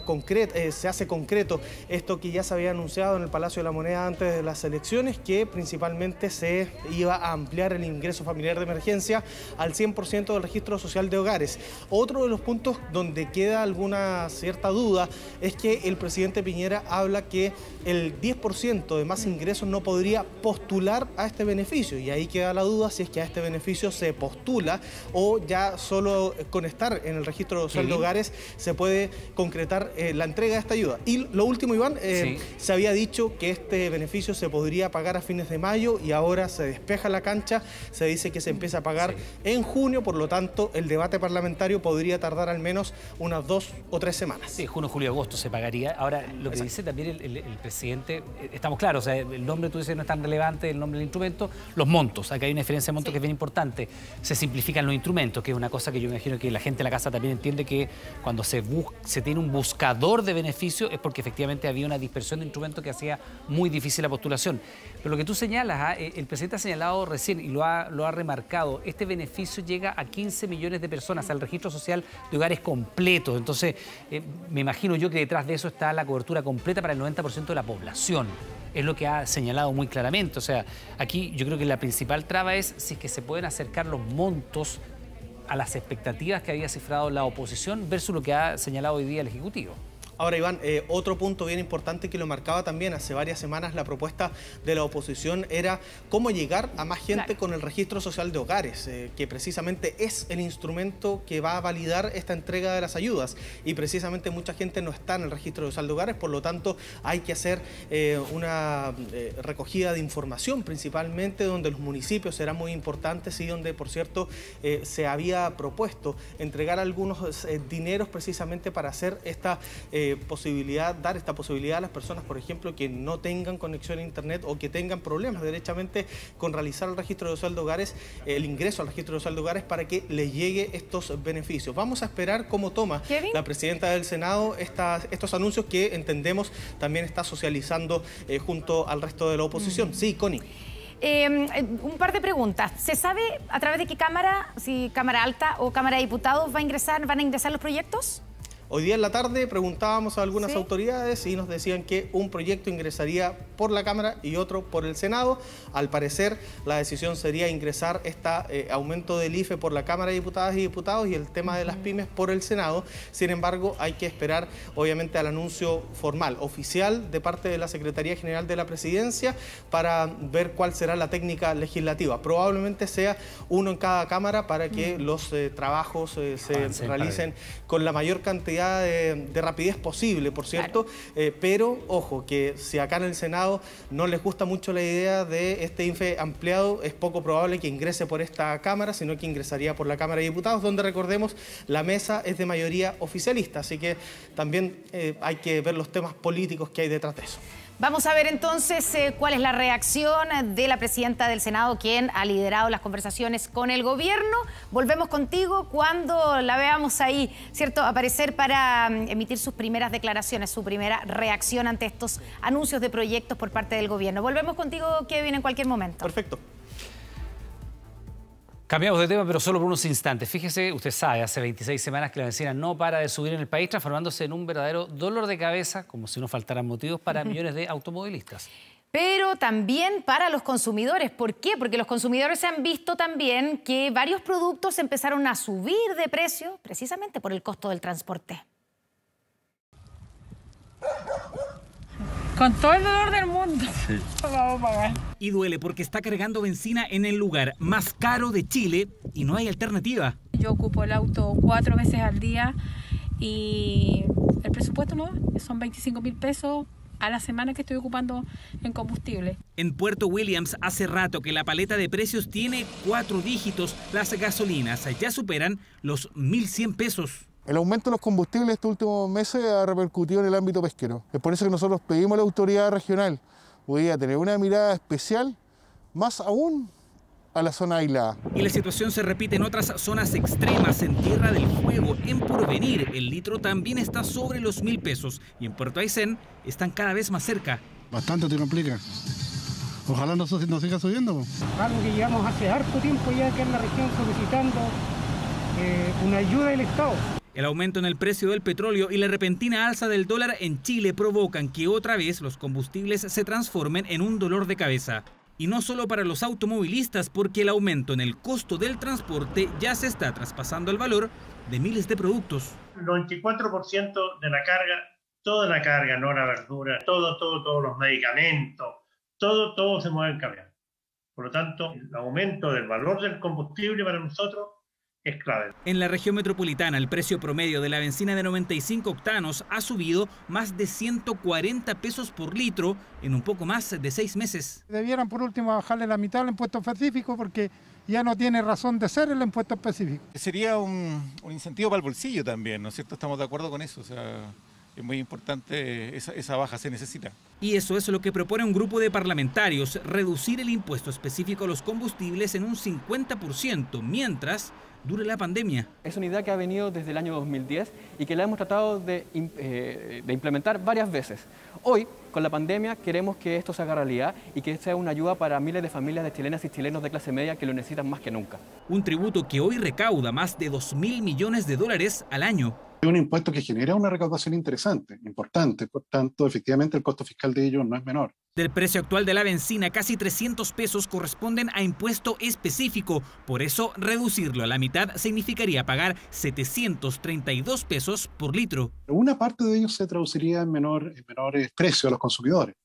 hace concreto esto que ya se había anunciado en el Palacio de la Moneda antes de las elecciones, que principalmente se iba a ampliar el ingreso familiar de emergencia al 100% del registro social de hogares. Otro de los puntos donde queda alguna cierta duda es que el presidente Piñera habla que el 10% de más ingresos no podría postular a este beneficio, y ahí queda la duda si es que a este beneficio se postula o ya solo con estar en el registro social de hogares se puede concretar la entrega de esta ayuda. Y lo último, Iván, se había dicho que este beneficio se podría pagar a fines de mayo y ahora se despeja la cancha, se dice que se empieza a pagar en junio, por lo tanto el debate parlamentario podría tardar al menos unas 2 o 3 semanas. Sí, junio, julio, agosto se pagaría. Ahora, lo que dice también el presidente, estamos claros, o sea, el nombre, tú dices, no es tan relevante, el nombre del instrumento, los montos, acá hay una diferencia de montos que es bien importante, se simplifican los instrumentos, que es una cosa que yo me imagino que la gente de la casa también entiende, que cuando se tiene un buscador de beneficios es porque efectivamente había una dispersión de instrumentos que hacía muy difícil la postulación. Pero lo que tú señalas, el presidente ha señalado recién y lo ha remarcado, este beneficio llega a 15 millones de personas al registro social de hogares completos. Entonces, me imagino yo que detrás de eso está la cobertura completa para el 90% de la población. Es lo que ha señalado muy claramente. O sea, aquí yo creo que la principal traba es si es que se pueden acercar los montos a las expectativas que había cifrado la oposición versus lo que ha señalado hoy día el Ejecutivo. Ahora, Iván, otro punto bien importante que lo marcaba también hace varias semanas la propuesta de la oposición era cómo llegar a más gente con el registro social de hogares, que precisamente es el instrumento que va a validar esta entrega de las ayudas. Y precisamente mucha gente no está en el registro social de hogares, por lo tanto hay que hacer una recogida de información, principalmente donde los municipios serán muy importantes y donde, por cierto, se había propuesto entregar algunos dineros precisamente para hacer esta dar esta posibilidad a las personas, por ejemplo, que no tengan conexión a internet o que tengan problemas derechamente con realizar el registro social de hogares, el ingreso al registro social de hogares, para que les llegue estos beneficios. Vamos a esperar cómo toma la presidenta del Senado estos anuncios que entendemos también está socializando junto al resto de la oposición. Sí, Connie. Un par de preguntas. ¿Se sabe a través de qué cámara, si Cámara Alta o Cámara de Diputados van a ingresar los proyectos? Hoy día en la tarde preguntábamos a algunas autoridades y nos decían que un proyecto ingresaría por la Cámara y otro por el Senado. Al parecer, la decisión sería ingresar este aumento del IFE por la Cámara de Diputadas y Diputados y el tema de las pymes por el Senado. Sin embargo, hay que esperar, obviamente, al anuncio formal, oficial, de parte de la Secretaría General de la Presidencia para ver cuál será la técnica legislativa. Probablemente sea uno en cada Cámara para que los trabajos se realicen con la mayor cantidad de rapidez posible, por cierto, pero ojo, que si acá en el Senado no les gusta mucho la idea de este IFE ampliado, es poco probable que ingrese por esta Cámara, sino que ingresaría por la Cámara de Diputados, donde, recordemos, la mesa es de mayoría oficialista, así que también hay que ver los temas políticos que hay detrás de eso. Vamos a ver entonces cuál es la reacción de la presidenta del Senado, quien ha liderado las conversaciones con el gobierno. Volvemos contigo cuando la veamos ahí, ¿cierto?, aparecer para emitir sus primeras declaraciones, su primera reacción ante estos anuncios de proyectos por parte del gobierno. Volvemos contigo, Kevin, en cualquier momento. Perfecto. Cambiamos de tema, pero solo por unos instantes. Fíjese, usted sabe, hace 26 semanas que la bencina no para de subir en el país, transformándose en un verdadero dolor de cabeza, como si no faltaran motivos, para millones de automovilistas. Pero también para los consumidores. ¿Por qué? Porque los consumidores han visto también que varios productos empezaron a subir de precio precisamente por el costo del transporte. Con todo el dolor del mundo, vamos a pagar. Y duele porque está cargando benzina en el lugar más caro de Chile y no hay alternativa. Yo ocupo el auto 4 veces al día y el presupuesto no, son 25.000 pesos a la semana que estoy ocupando en combustible. En Puerto Williams hace rato que la paleta de precios tiene 4 dígitos. Las gasolinas ya superan los 1.100 pesos. El aumento de los combustibles estos últimos meses ha repercutido en el ámbito pesquero. Es por eso que nosotros pedimos a la autoridad regional hoy día tener una mirada especial, más aún a la zona aislada. Y la situación se repite en otras zonas extremas. En Tierra del Fuego, en Porvenir, el litro también está sobre los 1.000 pesos. Y en Puerto Aysén están cada vez más cerca. Bastante te complica. Ojalá no siga subiendo. Algo que llevamos hace harto tiempo ya que en la región solicitando una ayuda del Estado. El aumento en el precio del petróleo y la repentina alza del dólar en Chile provocan que otra vez los combustibles se transformen en un dolor de cabeza. Y no solo para los automovilistas, porque el aumento en el costo del transporte ya se está traspasando el valor de miles de productos. El 94% de la carga, toda la carga, no la verdura, todos los medicamentos, todo se mueve en camión. Por lo tanto, el aumento del valor del combustible para nosotros es clave. En la región metropolitana, el precio promedio de la bencina de 95 octanos ha subido más de 140 pesos por litro en un poco más de 6 meses. Debieran por último bajarle la mitad al impuesto específico porque ya no tiene razón de ser el impuesto específico. Sería un incentivo para el bolsillo también, ¿no es cierto? Estamos de acuerdo con eso, o sea, es muy importante, esa baja se necesita. Y eso es lo que propone un grupo de parlamentarios, reducir el impuesto específico a los combustibles en un 50%, mientras dure la pandemia. Es una idea que ha venido desde el año 2010 y que la hemos tratado de implementar varias veces. Hoy, con la pandemia, queremos que esto se haga realidad y que sea una ayuda para miles de familias de chilenas y chilenos de clase media que lo necesitan más que nunca. Un tributo que hoy recauda más de 2.000 millones de dólares al año. Es un impuesto que genera una recaudación interesante, importante, por tanto, efectivamente, el costo fiscal de ello no es menor. Del precio actual de la bencina, casi 300 pesos corresponden a impuesto específico. Por eso, reducirlo a la mitad significaría pagar 732 pesos por litro. Una parte de ello se traduciría en menores precios a los consumidores,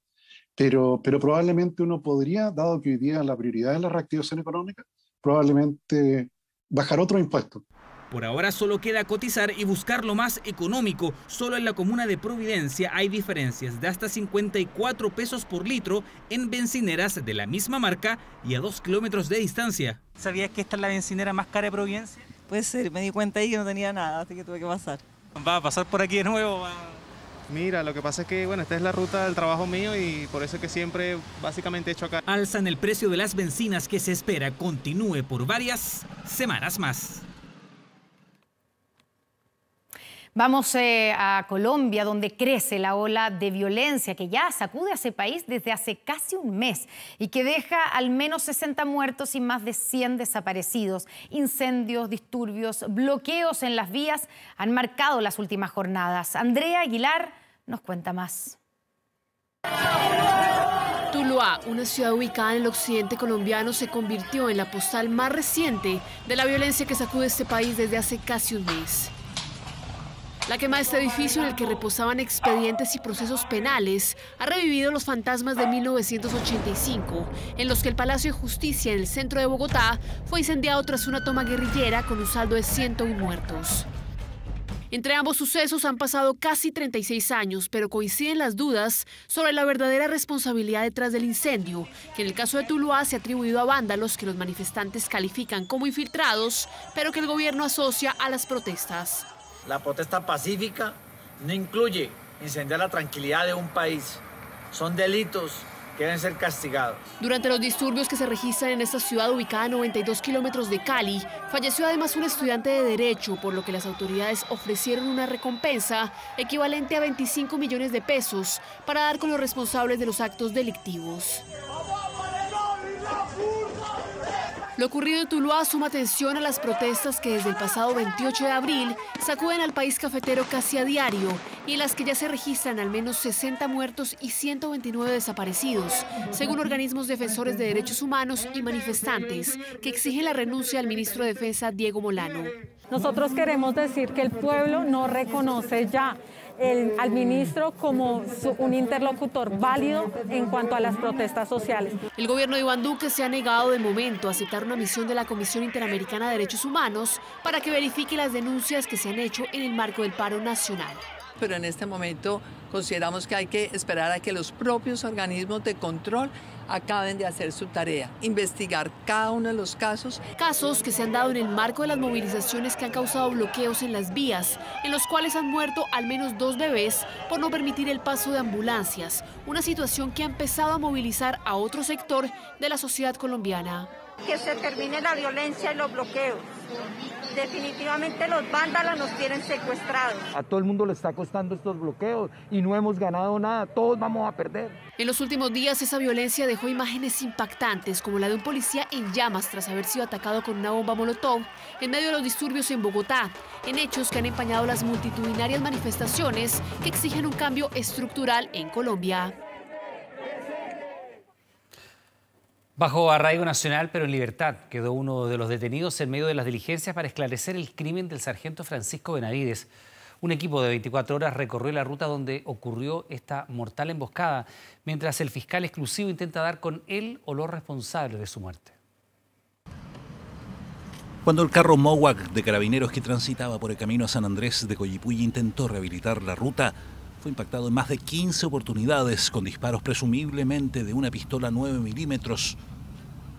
pero probablemente uno podría, dado que hoy día la prioridad es la reactivación económica, probablemente bajar otro impuesto. Por ahora solo queda cotizar y buscar lo más económico. Solo en la comuna de Providencia hay diferencias de hasta 54 pesos por litro en bencineras de la misma marca y a 2 kilómetros de distancia. ¿Sabías que esta es la bencinera más cara de Providencia? Puede ser, me di cuenta ahí que no tenía nada, así que tuve que pasar. ¿Va a pasar por aquí de nuevo? Mira, lo que pasa es que, esta es la ruta del trabajo mío y por eso es que siempre básicamente he hecho acá. Alzan el precio de las bencinas que se espera continúe por varias semanas más. Vamos a Colombia, donde crece la ola de violencia que ya sacude a ese país desde hace casi un mes y que deja al menos 60 muertos y más de 100 desaparecidos. Incendios, disturbios, bloqueos en las vías han marcado las últimas jornadas. Andrea Aguilar nos cuenta más. Tuluá, una ciudad ubicada en el occidente colombiano, se convirtió en la postal más reciente de la violencia que sacude este país desde hace casi un mes. La quema de este edificio en el que reposaban expedientes y procesos penales ha revivido los fantasmas de 1985, en los que el Palacio de Justicia en el centro de Bogotá fue incendiado tras una toma guerrillera con un saldo de 101 muertos. Entre ambos sucesos han pasado casi 36 años, pero coinciden las dudas sobre la verdadera responsabilidad detrás del incendio, que en el caso de Tuluá se ha atribuido a vándalos que los manifestantes califican como infiltrados, pero que el gobierno asocia a las protestas. La protesta pacífica no incluye incendiar la tranquilidad de un país. Son delitos que deben ser castigados. Durante los disturbios que se registran en esta ciudad ubicada a 92 kilómetros de Cali, falleció además un estudiante de Derecho, por lo que las autoridades ofrecieron una recompensa equivalente a 25 millones de pesos para dar con los responsables de los actos delictivos. Lo ocurrido en Tuluá suma atención a las protestas que desde el pasado 28 de abril sacuden al país cafetero casi a diario y en las que ya se registran al menos 60 muertos y 129 desaparecidos, según organismos defensores de derechos humanos y manifestantes que exigen la renuncia al ministro de Defensa, Diego Molano. Nosotros queremos decir que el pueblo no reconoce ya al ministro como un interlocutor válido en cuanto a las protestas sociales. El gobierno de Iván Duque se ha negado de momento a aceptar una misión de la Comisión Interamericana de Derechos Humanos para que verifique las denuncias que se han hecho en el marco del paro nacional. Pero en este momento consideramos que hay que esperar a que los propios organismos de control acaben de hacer su tarea, investigar cada uno de los casos. Casos que se han dado en el marco de las movilizaciones que han causado bloqueos en las vías, en los cuales han muerto al menos 2 bebés por no permitir el paso de ambulancias, una situación que ha empezado a movilizar a otro sector de la sociedad colombiana. Que se termine la violencia y los bloqueos. Definitivamente los vándalos nos tienen secuestrados. A todo el mundo le está costando estos bloqueos y no hemos ganado nada, todos vamos a perder. En los últimos días esa violencia dejó imágenes impactantes como la de un policía en llamas tras haber sido atacado con una bomba molotov en medio de los disturbios en Bogotá, en hechos que han empañado las multitudinarias manifestaciones que exigen un cambio estructural en Colombia. Bajo arraigo nacional, pero en libertad, quedó uno de los detenidos en medio de las diligencias para esclarecer el crimen del sargento Francisco Benavides. Un equipo de 24 horas recorrió la ruta donde ocurrió esta mortal emboscada, mientras el fiscal exclusivo intenta dar con él o los responsables de su muerte. Cuando el carro Mowag de carabineros que transitaba por el camino a San Andrés de Coyipulli intentó rehabilitar la ruta, fue impactado en más de 15 oportunidades con disparos presumiblemente de una pistola 9 milímetros.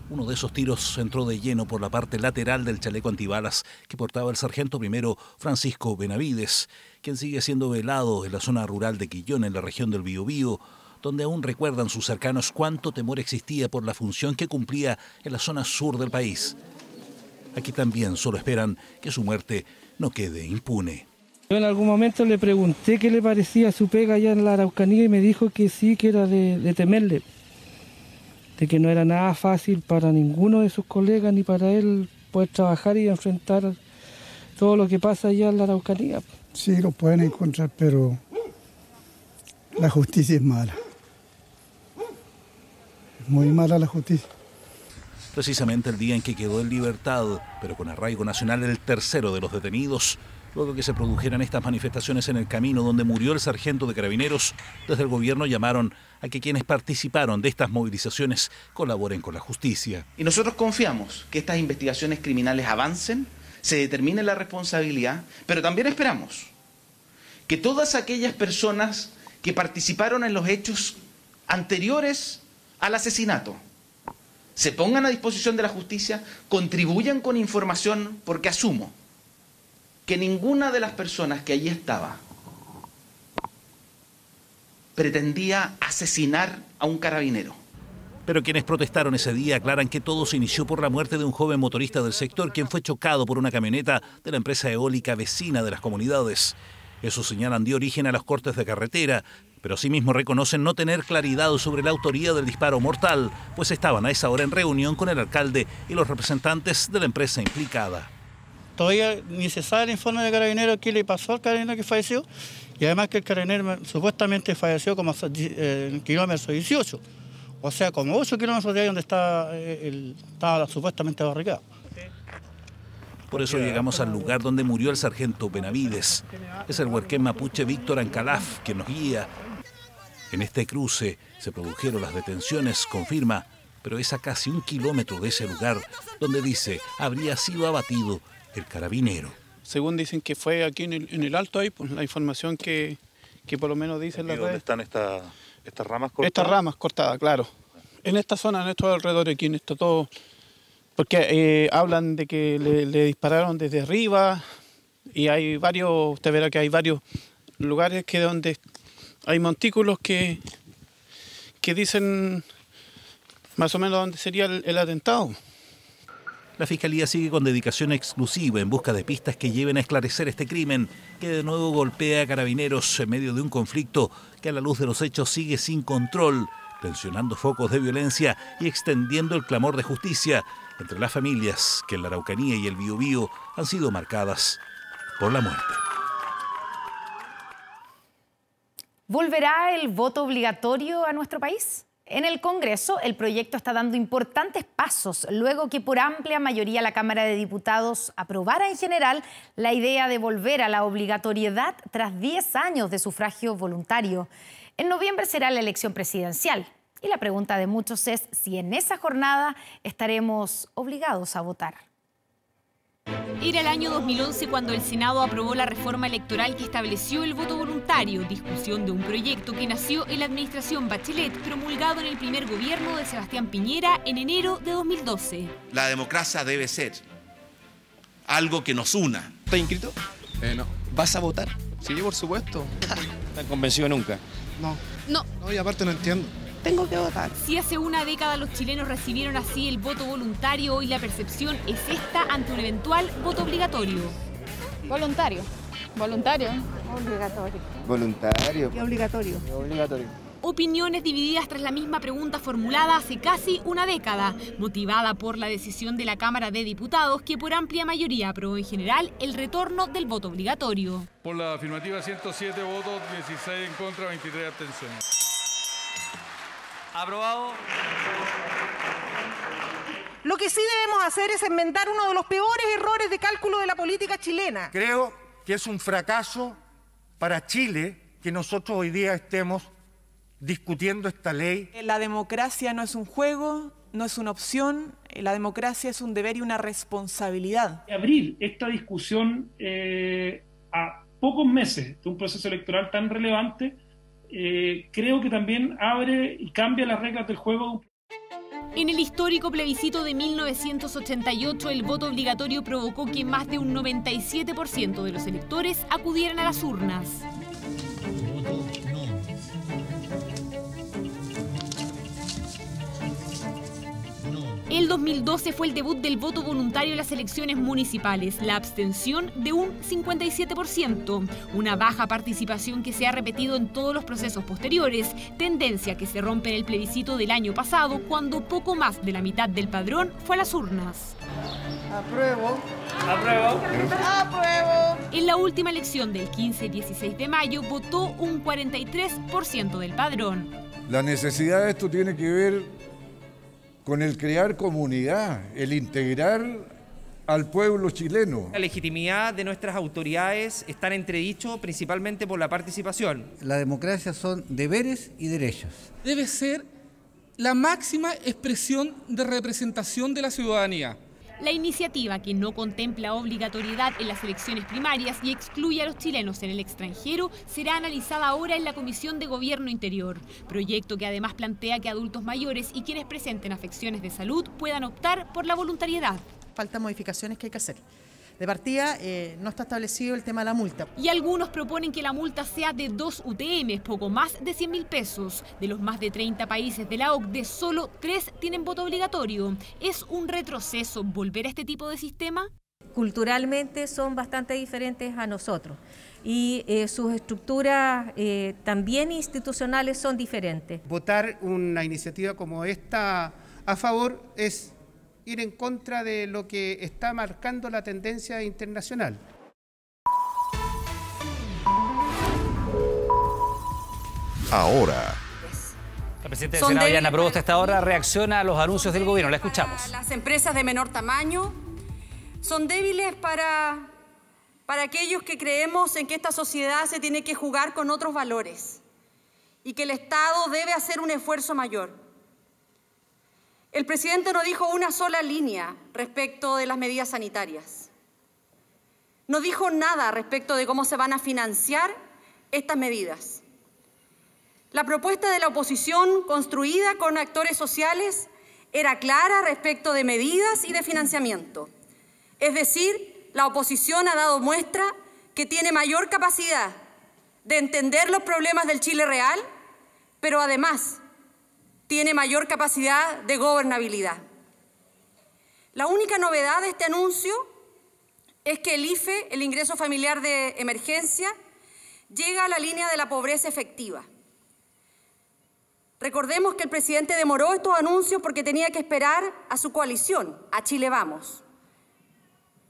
Uno de esos tiros entró de lleno por la parte lateral del chaleco antibalas que portaba el sargento primero Francisco Benavides, quien sigue siendo velado en la zona rural de Quillón, en la región del Biobío, donde aún recuerdan sus cercanos cuánto temor existía por la función que cumplía en la zona sur del país. Aquí también solo esperan que su muerte no quede impune. Yo en algún momento le pregunté qué le parecía su pega allá en la Araucanía y me dijo que sí, que era de temerle, de que no era nada fácil para ninguno de sus colegas ni para él poder trabajar y enfrentar todo lo que pasa allá en la Araucanía. Sí, lo pueden encontrar, pero la justicia es mala. Muy mala la justicia. Precisamente el día en que quedó en libertad, pero con arraigo nacional, el tercero de los detenidos, luego que se produjeran estas manifestaciones en el camino donde murió el sargento de carabineros, desde el gobierno llamaron a que quienes participaron de estas movilizaciones colaboren con la justicia. Y nosotros confiamos que estas investigaciones criminales avancen, se determine la responsabilidad, pero también esperamos que todas aquellas personas que participaron en los hechos anteriores al asesinato se pongan a disposición de la justicia, contribuyan con información, porque asumo que ninguna de las personas que allí estaba pretendía asesinar a un carabinero. Pero quienes protestaron ese día aclaran que todo se inició por la muerte de un joven motorista del sector, quien fue chocado por una camioneta de la empresa eólica vecina de las comunidades. Eso, señalan, dio origen a los cortes de carretera, pero asimismo reconocen no tener claridad sobre la autoría del disparo mortal, pues estaban a esa hora en reunión con el alcalde y los representantes de la empresa implicada. Todavía ni se sabe el informe de carabinero qué le pasó al carabinero que falleció, y además que el carabinero supuestamente falleció como en el kilómetro 18, o sea, como 8 kilómetros de ahí donde estaba supuestamente barricado. Por eso llegamos al lugar donde murió el sargento Benavides. Es el huerquén mapuche Víctor Ancalaf quien nos guía. En este cruce se produjeron las detenciones, confirma, pero es a casi 1 kilómetro de ese lugar donde dice habría sido abatido el carabinero. Según dicen que fue aquí en el alto ahí, pues la información que por lo menos dicen las redes. ¿Dónde están estas ramas cortadas? Estas ramas cortadas, claro. En esta zona, en estos alrededores, aquí en esto todo, porque hablan de que le dispararon desde arriba y hay varios, usted verá que hay varios lugares que donde hay montículos que dicen más o menos dónde sería el atentado. La Fiscalía sigue con dedicación exclusiva en busca de pistas que lleven a esclarecer este crimen, que de nuevo golpea a carabineros en medio de un conflicto que a la luz de los hechos sigue sin control, tensionando focos de violencia y extendiendo el clamor de justicia entre las familias que en la Araucanía y el Biobío han sido marcadas por la muerte. ¿Volverá el voto obligatorio a nuestro país? En el Congreso, el proyecto está dando importantes pasos luego que por amplia mayoría la Cámara de Diputados aprobara en general la idea de volver a la obligatoriedad tras 10 años de sufragio voluntario. En noviembre será la elección presidencial y la pregunta de muchos es si en esa jornada estaremos obligados a votar. Era el año 2011 cuando el Senado aprobó la reforma electoral que estableció el voto voluntario, discusión de un proyecto que nació en la administración Bachelet, promulgado en el primer gobierno de Sebastián Piñera en enero de 2012. La democracia debe ser algo que nos una. ¿Estás inscrito? No. ¿Vas a votar? Sí, por supuesto. ¿No estás convencido nunca? No, y aparte no entiendo. tengo que votar. Si hace una década los chilenos recibieron así el voto voluntario, hoy la percepción es esta ante un eventual voto obligatorio. Voluntario. Voluntario. Obligatorio. Voluntario. Y obligatorio. Obligatorio. Opiniones divididas tras la misma pregunta formulada hace casi una década, motivada por la decisión de la Cámara de Diputados que por amplia mayoría aprobó en general el retorno del voto obligatorio. Por la afirmativa 107 votos, 16 en contra, 23 abstenciones. Aprobado. Lo que sí debemos hacer es enmendar uno de los peores errores de cálculo de la política chilena. Creo que es un fracaso para Chile que nosotros hoy día estemos discutiendo esta ley. La democracia no es un juego, no es una opción, la democracia es un deber y una responsabilidad. Abrir esta discusión a pocos meses de un proceso electoral tan relevante, creo que también abre y cambia las reglas del juego. En el histórico plebiscito de 1988, el voto obligatorio provocó que más de un 97% de los electores acudieran a las urnas. El 2012 fue el debut del voto voluntario en las elecciones municipales, la abstención de un 57%, una baja participación que se ha repetido en todos los procesos posteriores, tendencia que se rompe en el plebiscito del año pasado cuando poco más de la mitad del padrón fue a las urnas. Apruebo. Apruebo. Apruebo. En la última elección del 15 y 16 de mayo votó un 43% del padrón. La necesidad de esto tiene que ver con el crear comunidad, el integrar al pueblo chileno. La legitimidad de nuestras autoridades está en entredicho principalmente por la participación. La democracia son deberes y derechos. Debe ser la máxima expresión de representación de la ciudadanía. La iniciativa, que no contempla obligatoriedad en las elecciones primarias y excluye a los chilenos en el extranjero, será analizada ahora en la Comisión de Gobierno Interior, proyecto que además plantea que adultos mayores y quienes presenten afecciones de salud puedan optar por la voluntariedad. Faltan modificaciones que hay que hacer. De partida, no está establecido el tema de la multa. Y algunos proponen que la multa sea de 2 UTM, poco más de 100.000 pesos. De los más de 30 países de la OCDE, solo 3 tienen voto obligatorio. ¿Es un retroceso volver a este tipo de sistema? Culturalmente son bastante diferentes a nosotros y sus estructuras también institucionales son diferentes. Votar una iniciativa como esta a favor es ir en contra de lo que está marcando la tendencia internacional. Ahora. La presidenta del Senado, Yana Proboste, a esta hora reacciona a los anuncios del gobierno. La escuchamos. Las empresas de menor tamaño son débiles para aquellos que creemos en que esta sociedad se tiene que jugar con otros valores y que el Estado debe hacer un esfuerzo mayor. El presidente no dijo una sola línea respecto de las medidas sanitarias. No dijo nada respecto de cómo se van a financiar estas medidas. La propuesta de la oposición, construida con actores sociales, era clara respecto de medidas y de financiamiento. Es decir, la oposición ha dado muestra que tiene mayor capacidad de entender los problemas del Chile real, pero además tiene mayor capacidad de gobernabilidad. La única novedad de este anuncio es que el IFE, el ingreso familiar de emergencia, llega a la línea de la pobreza efectiva. Recordemos que el presidente demoró estos anuncios porque tenía que esperar a su coalición, a Chile Vamos,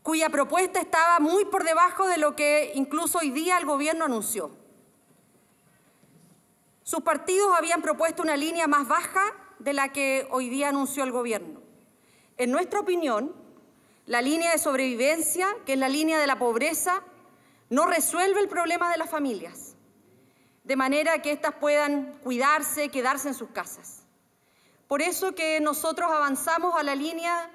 cuya propuesta estaba muy por debajo de lo que incluso hoy día el gobierno anunció. Sus partidos habían propuesto una línea más baja de la que hoy día anunció el gobierno. En nuestra opinión, la línea de sobrevivencia, que es la línea de la pobreza, no resuelve el problema de las familias, de manera que éstas puedan cuidarse, quedarse en sus casas. Por eso que nosotros avanzamos a la línea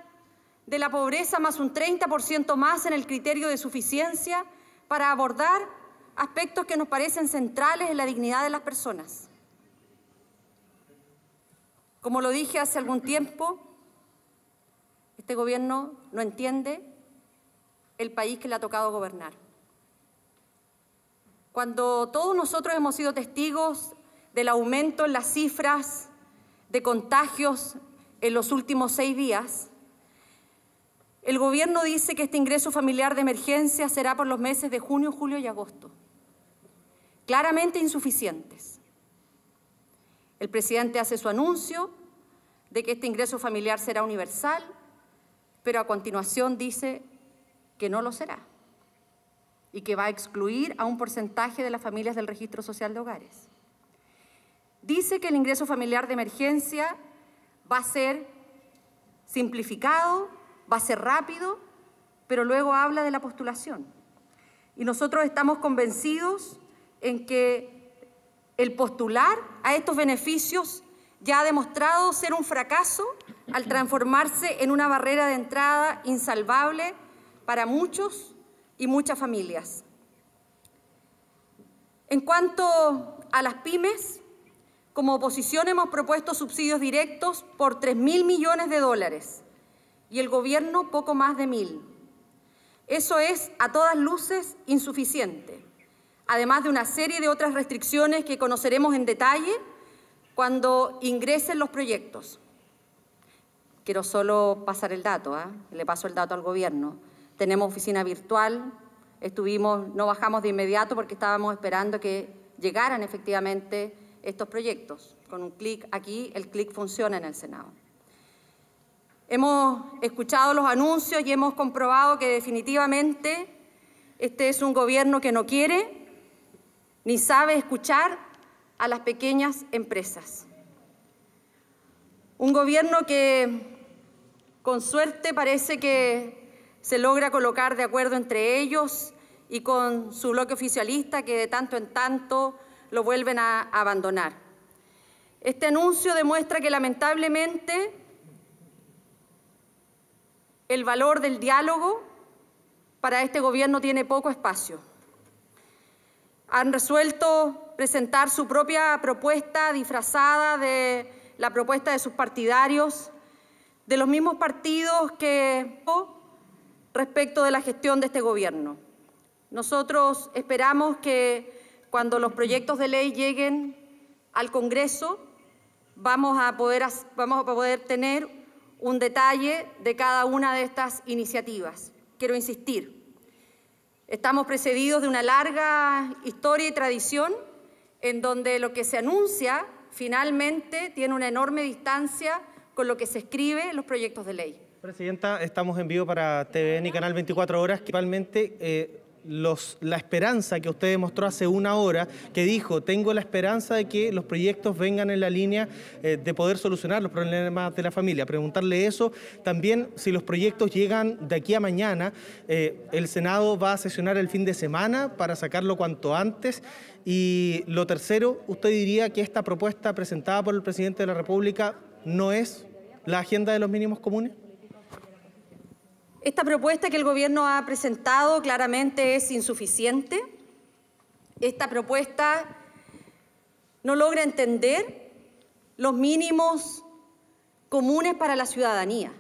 de la pobreza más un 30% más en el criterio de suficiencia para abordar aspectos que nos parecen centrales en la dignidad de las personas. Como lo dije hace algún tiempo, este gobierno no entiende el país que le ha tocado gobernar. Cuando todos nosotros hemos sido testigos del aumento en las cifras de contagios en los últimos 6 días, el gobierno dice que este ingreso familiar de emergencia será por los meses de junio, julio y agosto. Claramente insuficientes. El presidente hace su anuncio de que este ingreso familiar será universal, pero a continuación dice que no lo será y que va a excluir a un porcentaje de las familias del registro social de hogares. Dice que el ingreso familiar de emergencia va a ser simplificado, va a ser rápido, pero luego habla de la postulación. Y nosotros estamos convencidos en que el postular a estos beneficios ya ha demostrado ser un fracaso al transformarse en una barrera de entrada insalvable para muchos y muchas familias. En cuanto a las pymes, como oposición hemos propuesto subsidios directos por 3.000 millones de dólares y el gobierno poco más de 1.000. Eso es a todas luces insuficiente, además de una serie de otras restricciones que conoceremos en detalle cuando ingresen los proyectos. Quiero solo pasar el dato, le paso el dato al gobierno. Tenemos oficina virtual, no bajamos de inmediato porque estábamos esperando que llegaran efectivamente estos proyectos. Con un clic aquí, el clic funciona en el Senado. Hemos escuchado los anuncios y hemos comprobado que definitivamente este es un gobierno que no quiere ni sabe escuchar a las pequeñas empresas. Un gobierno que, con suerte, parece que se logra colocar de acuerdo entre ellos y con su bloque oficialista que de tanto en tanto lo vuelven a abandonar. Este anuncio demuestra que lamentablemente el valor del diálogo para este gobierno tiene poco espacio. Han resuelto presentar su propia propuesta disfrazada de la propuesta de sus partidarios, de los mismos partidos que respecto de la gestión de este gobierno. Nosotros esperamos que cuando los proyectos de ley lleguen al Congreso vamos a poder tener un detalle de cada una de estas iniciativas. Quiero insistir, estamos precedidos de una larga historia y tradición en donde lo que se anuncia finalmente tiene una enorme distancia con lo que se escribe en los proyectos de ley. Presidenta, estamos en vivo para TVN y Canal 24 Horas. Principalmente la esperanza que usted demostró hace una hora, que dijo, tengo la esperanza de que los proyectos vengan en la línea de poder solucionar los problemas de la familia. Preguntarle eso, también si los proyectos llegan de aquí a mañana, el Senado va a sesionar el fin de semana para sacarlo cuanto antes. Y lo tercero, ¿usted diría que esta propuesta presentada por el presidente de la República no es la agenda de los mínimos comunes? Esta propuesta que el gobierno ha presentado claramente es insuficiente. Esta propuesta no logra entender los mínimos comunes para la ciudadanía.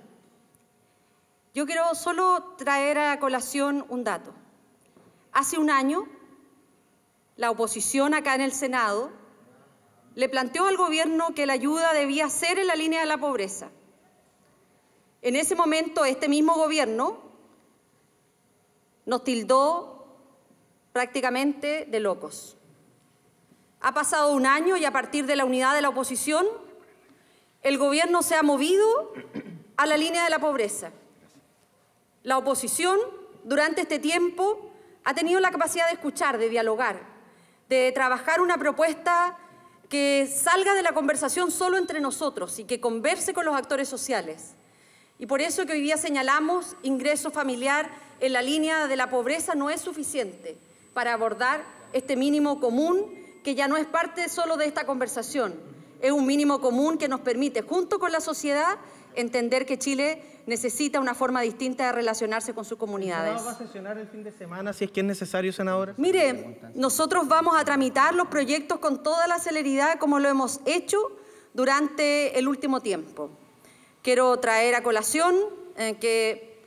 Yo quiero solo traer a colación un dato. Hace un año, la oposición acá en el Senado le planteó al gobierno que la ayuda debía ser en la línea de la pobreza. En ese momento, este mismo gobierno nos tildó prácticamente de locos. Ha pasado un año y a partir de la unidad de la oposición, el gobierno se ha movido a la línea de la pobreza. La oposición, durante este tiempo, ha tenido la capacidad de escuchar, de dialogar, de trabajar una propuesta que salga de la conversación solo entre nosotros y que converse con los actores sociales. Y por eso que hoy día señalamos ingreso familiar en la línea de la pobreza no es suficiente para abordar este mínimo común que ya no es parte solo de esta conversación. Es un mínimo común que nos permite, junto con la sociedad, entender que Chile necesita una forma distinta de relacionarse con sus comunidades. ¿El Senado va a sesionar el fin de semana si es que es necesario, senadora? Mire, nosotros vamos a tramitar los proyectos con toda la celeridad como lo hemos hecho durante el último tiempo. Quiero traer a colación que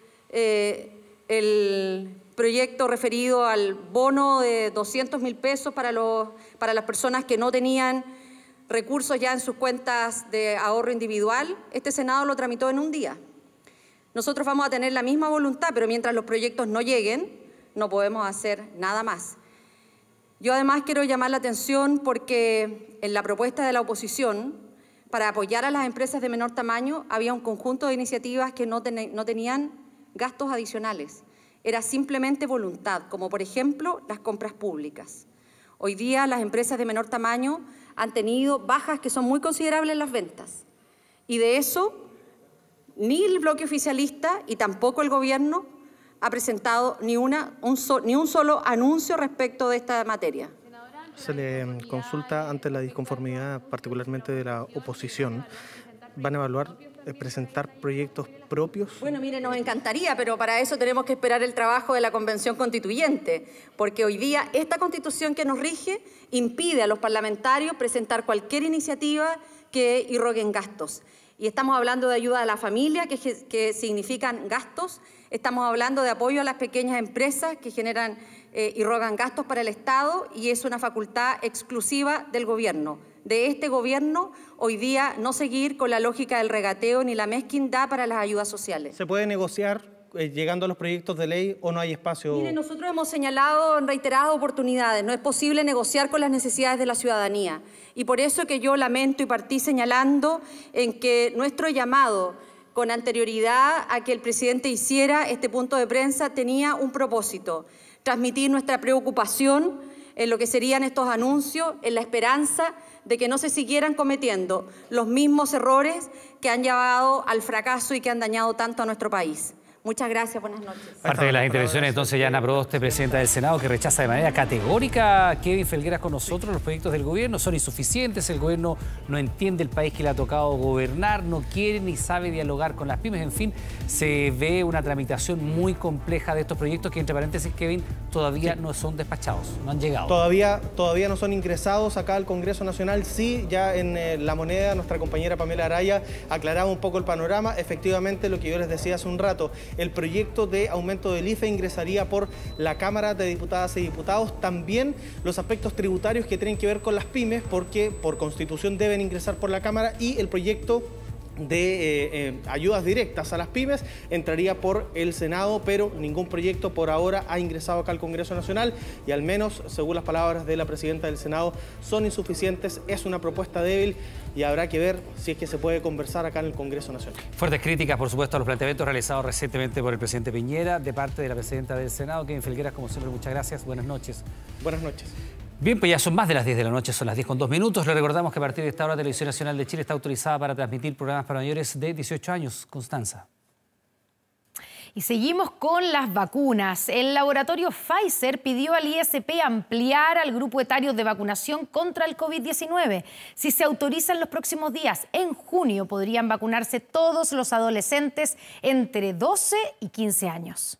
el proyecto referido al bono de 200.000 pesos para las personas que no tenían recursos ya en sus cuentas de ahorro individual. Este Senado lo tramitó en un día. Nosotros vamos a tener la misma voluntad, pero mientras los proyectos no lleguen, no podemos hacer nada más. Yo además quiero llamar la atención porque en la propuesta de la oposición para apoyar a las empresas de menor tamaño había un conjunto de iniciativas que no tenían gastos adicionales. Era simplemente voluntad, como por ejemplo las compras públicas. Hoy día las empresas de menor tamaño han tenido bajas que son muy considerables en las ventas. Y de eso ni el bloque oficialista y tampoco el gobierno ha presentado ni un solo anuncio respecto de esta materia. Se le consulta ante la disconformidad particularmente de la oposición. ¿Van a evaluar presentar proyectos propios? Bueno, mire, nos encantaría, pero para eso tenemos que esperar el trabajo de la Convención Constituyente, porque hoy día esta Constitución que nos rige impide a los parlamentarios presentar cualquier iniciativa que irroguen gastos. Y estamos hablando de ayuda a la familia, que significan gastos. Estamos hablando de apoyo a las pequeñas empresas que generan irrogan gastos para el Estado, y es una facultad exclusiva del gobierno. De este gobierno, hoy día, no seguir con la lógica del regateo ni la mezquindad para las ayudas sociales. ¿Se puede negociar llegando a los proyectos de ley o no hay espacio? Mire, nosotros hemos señalado en reiteradas oportunidades, no es posible negociar con las necesidades de la ciudadanía. Y por eso que yo lamento y partí señalando en que nuestro llamado con anterioridad a que el presidente hiciera este punto de prensa tenía un propósito: transmitir nuestra preocupación en lo que serían estos anuncios, en la esperanza de que no se siguieran cometiendo los mismos errores que han llevado al fracaso y que han dañado tanto a nuestro país. Muchas gracias, buenas noches. Parte de las intervenciones, entonces, Yana Proboste, presidenta del Senado, que rechaza de manera categórica, Kevin Felgueras, con nosotros, los proyectos del gobierno son insuficientes, el gobierno no entiende el país que le ha tocado gobernar, no quiere ni sabe dialogar con las pymes, en fin, se ve una tramitación muy compleja de estos proyectos que, entre paréntesis, Kevin, todavía no son despachados, no han llegado. Todavía no son ingresados acá al Congreso Nacional. Sí, ya en La Moneda, nuestra compañera Pamela Araya aclaraba un poco el panorama. Efectivamente, lo que yo les decía hace un rato, el proyecto de aumento del IFE ingresaría por la Cámara de Diputadas y Diputados. También los aspectos tributarios que tienen que ver con las pymes, porque por Constitución deben ingresar por la Cámara, y el proyecto de ayudas directas a las pymes entraría por el Senado, pero ningún proyecto por ahora ha ingresado acá al Congreso Nacional y, al menos según las palabras de la presidenta del Senado, son insuficientes, es una propuesta débil y habrá que ver si es que se puede conversar acá en el Congreso Nacional. Fuertes críticas, por supuesto, a los planteamientos realizados recientemente por el presidente Piñera de parte de la presidenta del Senado, Kevin Felgueras. Como siempre, muchas gracias, buenas noches. Buenas noches. Bien, pues ya son más de las 10 de la noche, son las 10:02. Le recordamos que a partir de esta hora Televisión Nacional de Chile está autorizada para transmitir programas para mayores de 18 años. Constanza. Y seguimos con las vacunas. El laboratorio Pfizer pidió al ISP ampliar al grupo etario de vacunación contra el COVID-19. Si se autoriza en los próximos días, en junio podrían vacunarse todos los adolescentes entre 12 y 15 años.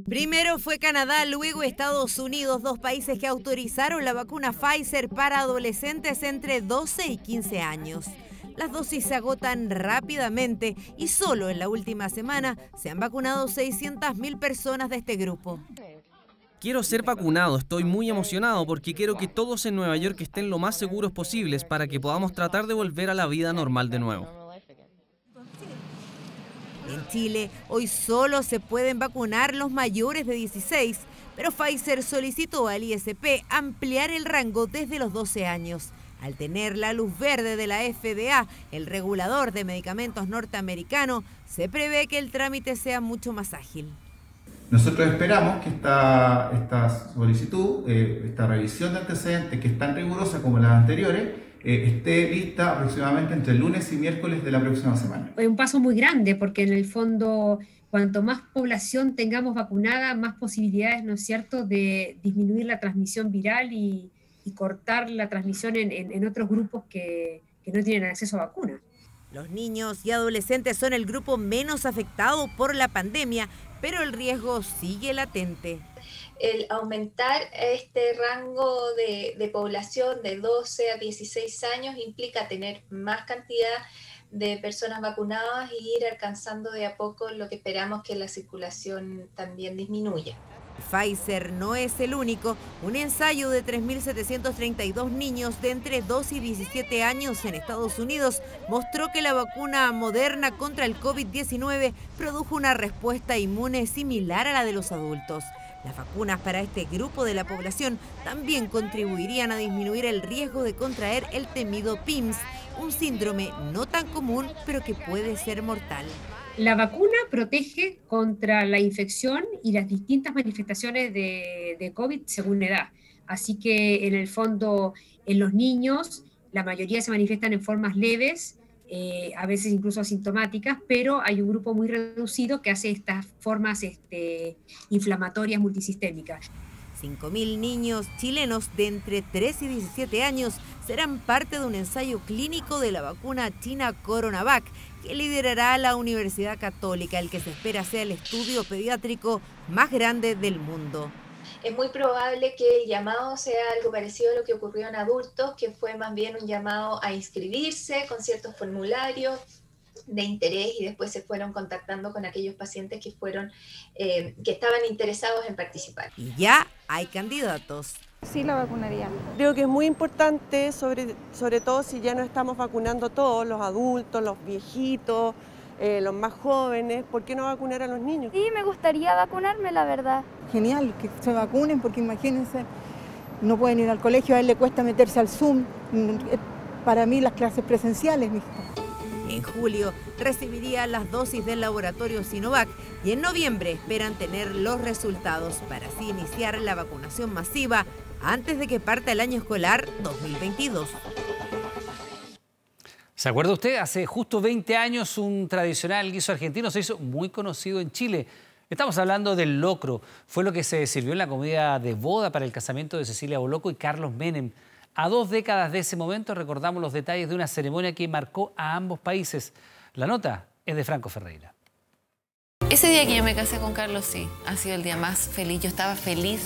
Primero fue Canadá, luego Estados Unidos, dos países que autorizaron la vacuna Pfizer para adolescentes entre 12 y 15 años. Las dosis se agotan rápidamente y solo en la última semana se han vacunado 600.000 personas de este grupo. Quiero ser vacunado, estoy muy emocionado porque quiero que todos en Nueva York estén lo más seguros posibles para que podamos tratar de volver a la vida normal de nuevo. En Chile, hoy solo se pueden vacunar los mayores de 16, pero Pfizer solicitó al ISP ampliar el rango desde los 12 años. Al tener la luz verde de la FDA, el regulador de medicamentos norteamericano, se prevé que el trámite sea mucho más ágil. Nosotros esperamos que esta solicitud, esta revisión de antecedentes, que es tan rigurosa como las anteriores, esté lista aproximadamente entre el lunes y miércoles de la próxima semana. Es un paso muy grande porque en el fondo, cuanto más población tengamos vacunada, más posibilidades, ¿no es cierto?, de disminuir la transmisión viral y cortar la transmisión en otros grupos que no tienen acceso a vacunas. Los niños y adolescentes son el grupo menos afectado por la pandemia, pero el riesgo sigue latente. El aumentar este rango de población de 12 a 16 años implica tener más cantidad de personas vacunadas y ir alcanzando de a poco lo que esperamos que la circulación también disminuya. Pfizer no es el único. Un ensayo de 3.732 niños de entre 2 y 17 años en Estados Unidos mostró que la vacuna Moderna contra el COVID-19 produjo una respuesta inmune similar a la de los adultos. Las vacunas para este grupo de la población también contribuirían a disminuir el riesgo de contraer el temido PIMS, un síndrome no tan común, pero que puede ser mortal. La vacuna protege contra la infección y las distintas manifestaciones de COVID según edad. Así que en el fondo, en los niños, la mayoría se manifiestan en formas leves, a veces incluso asintomáticas, pero hay un grupo muy reducido que hace estas formas inflamatorias multisistémicas. 5.000 niños chilenos de entre 3 y 17 años serán parte de un ensayo clínico de la vacuna china CoronaVac, que liderará la Universidad Católica, el que se espera sea el estudio pediátrico más grande del mundo. Es muy probable que el llamado sea algo parecido a lo que ocurrió en adultos, que fue más bien un llamado a inscribirse con ciertos formularios de interés y después se fueron contactando con aquellos pacientes que estaban interesados en participar. Y ya hay candidatos. Sí, la vacunaría. Creo que es muy importante, sobre todo si ya no estamos vacunando todos, los adultos, los viejitos, los más jóvenes. ¿Por qué no vacunar a los niños? Sí, me gustaría vacunarme, la verdad. Genial, que se vacunen, porque imagínense, no pueden ir al colegio, a él le cuesta meterse al Zoom. Para mí las clases presenciales, mijo. En julio recibiría las dosis del laboratorio Sinovac y en noviembre esperan tener los resultados para así iniciar la vacunación masiva antes de que parta el año escolar 2022. ¿Se acuerda usted? Hace justo 20 años un tradicional guiso argentino se hizo muy conocido en Chile. Estamos hablando del locro. Fue lo que se sirvió en la comida de boda para el casamiento de Cecilia Boloco y Carlos Menem. A 2 décadas de ese momento recordamos los detalles de una ceremonia que marcó a ambos países. La nota es de Franco Ferreira. Ese día que yo me casé con Carlos, sí, ha sido el día más feliz. Yo estaba feliz.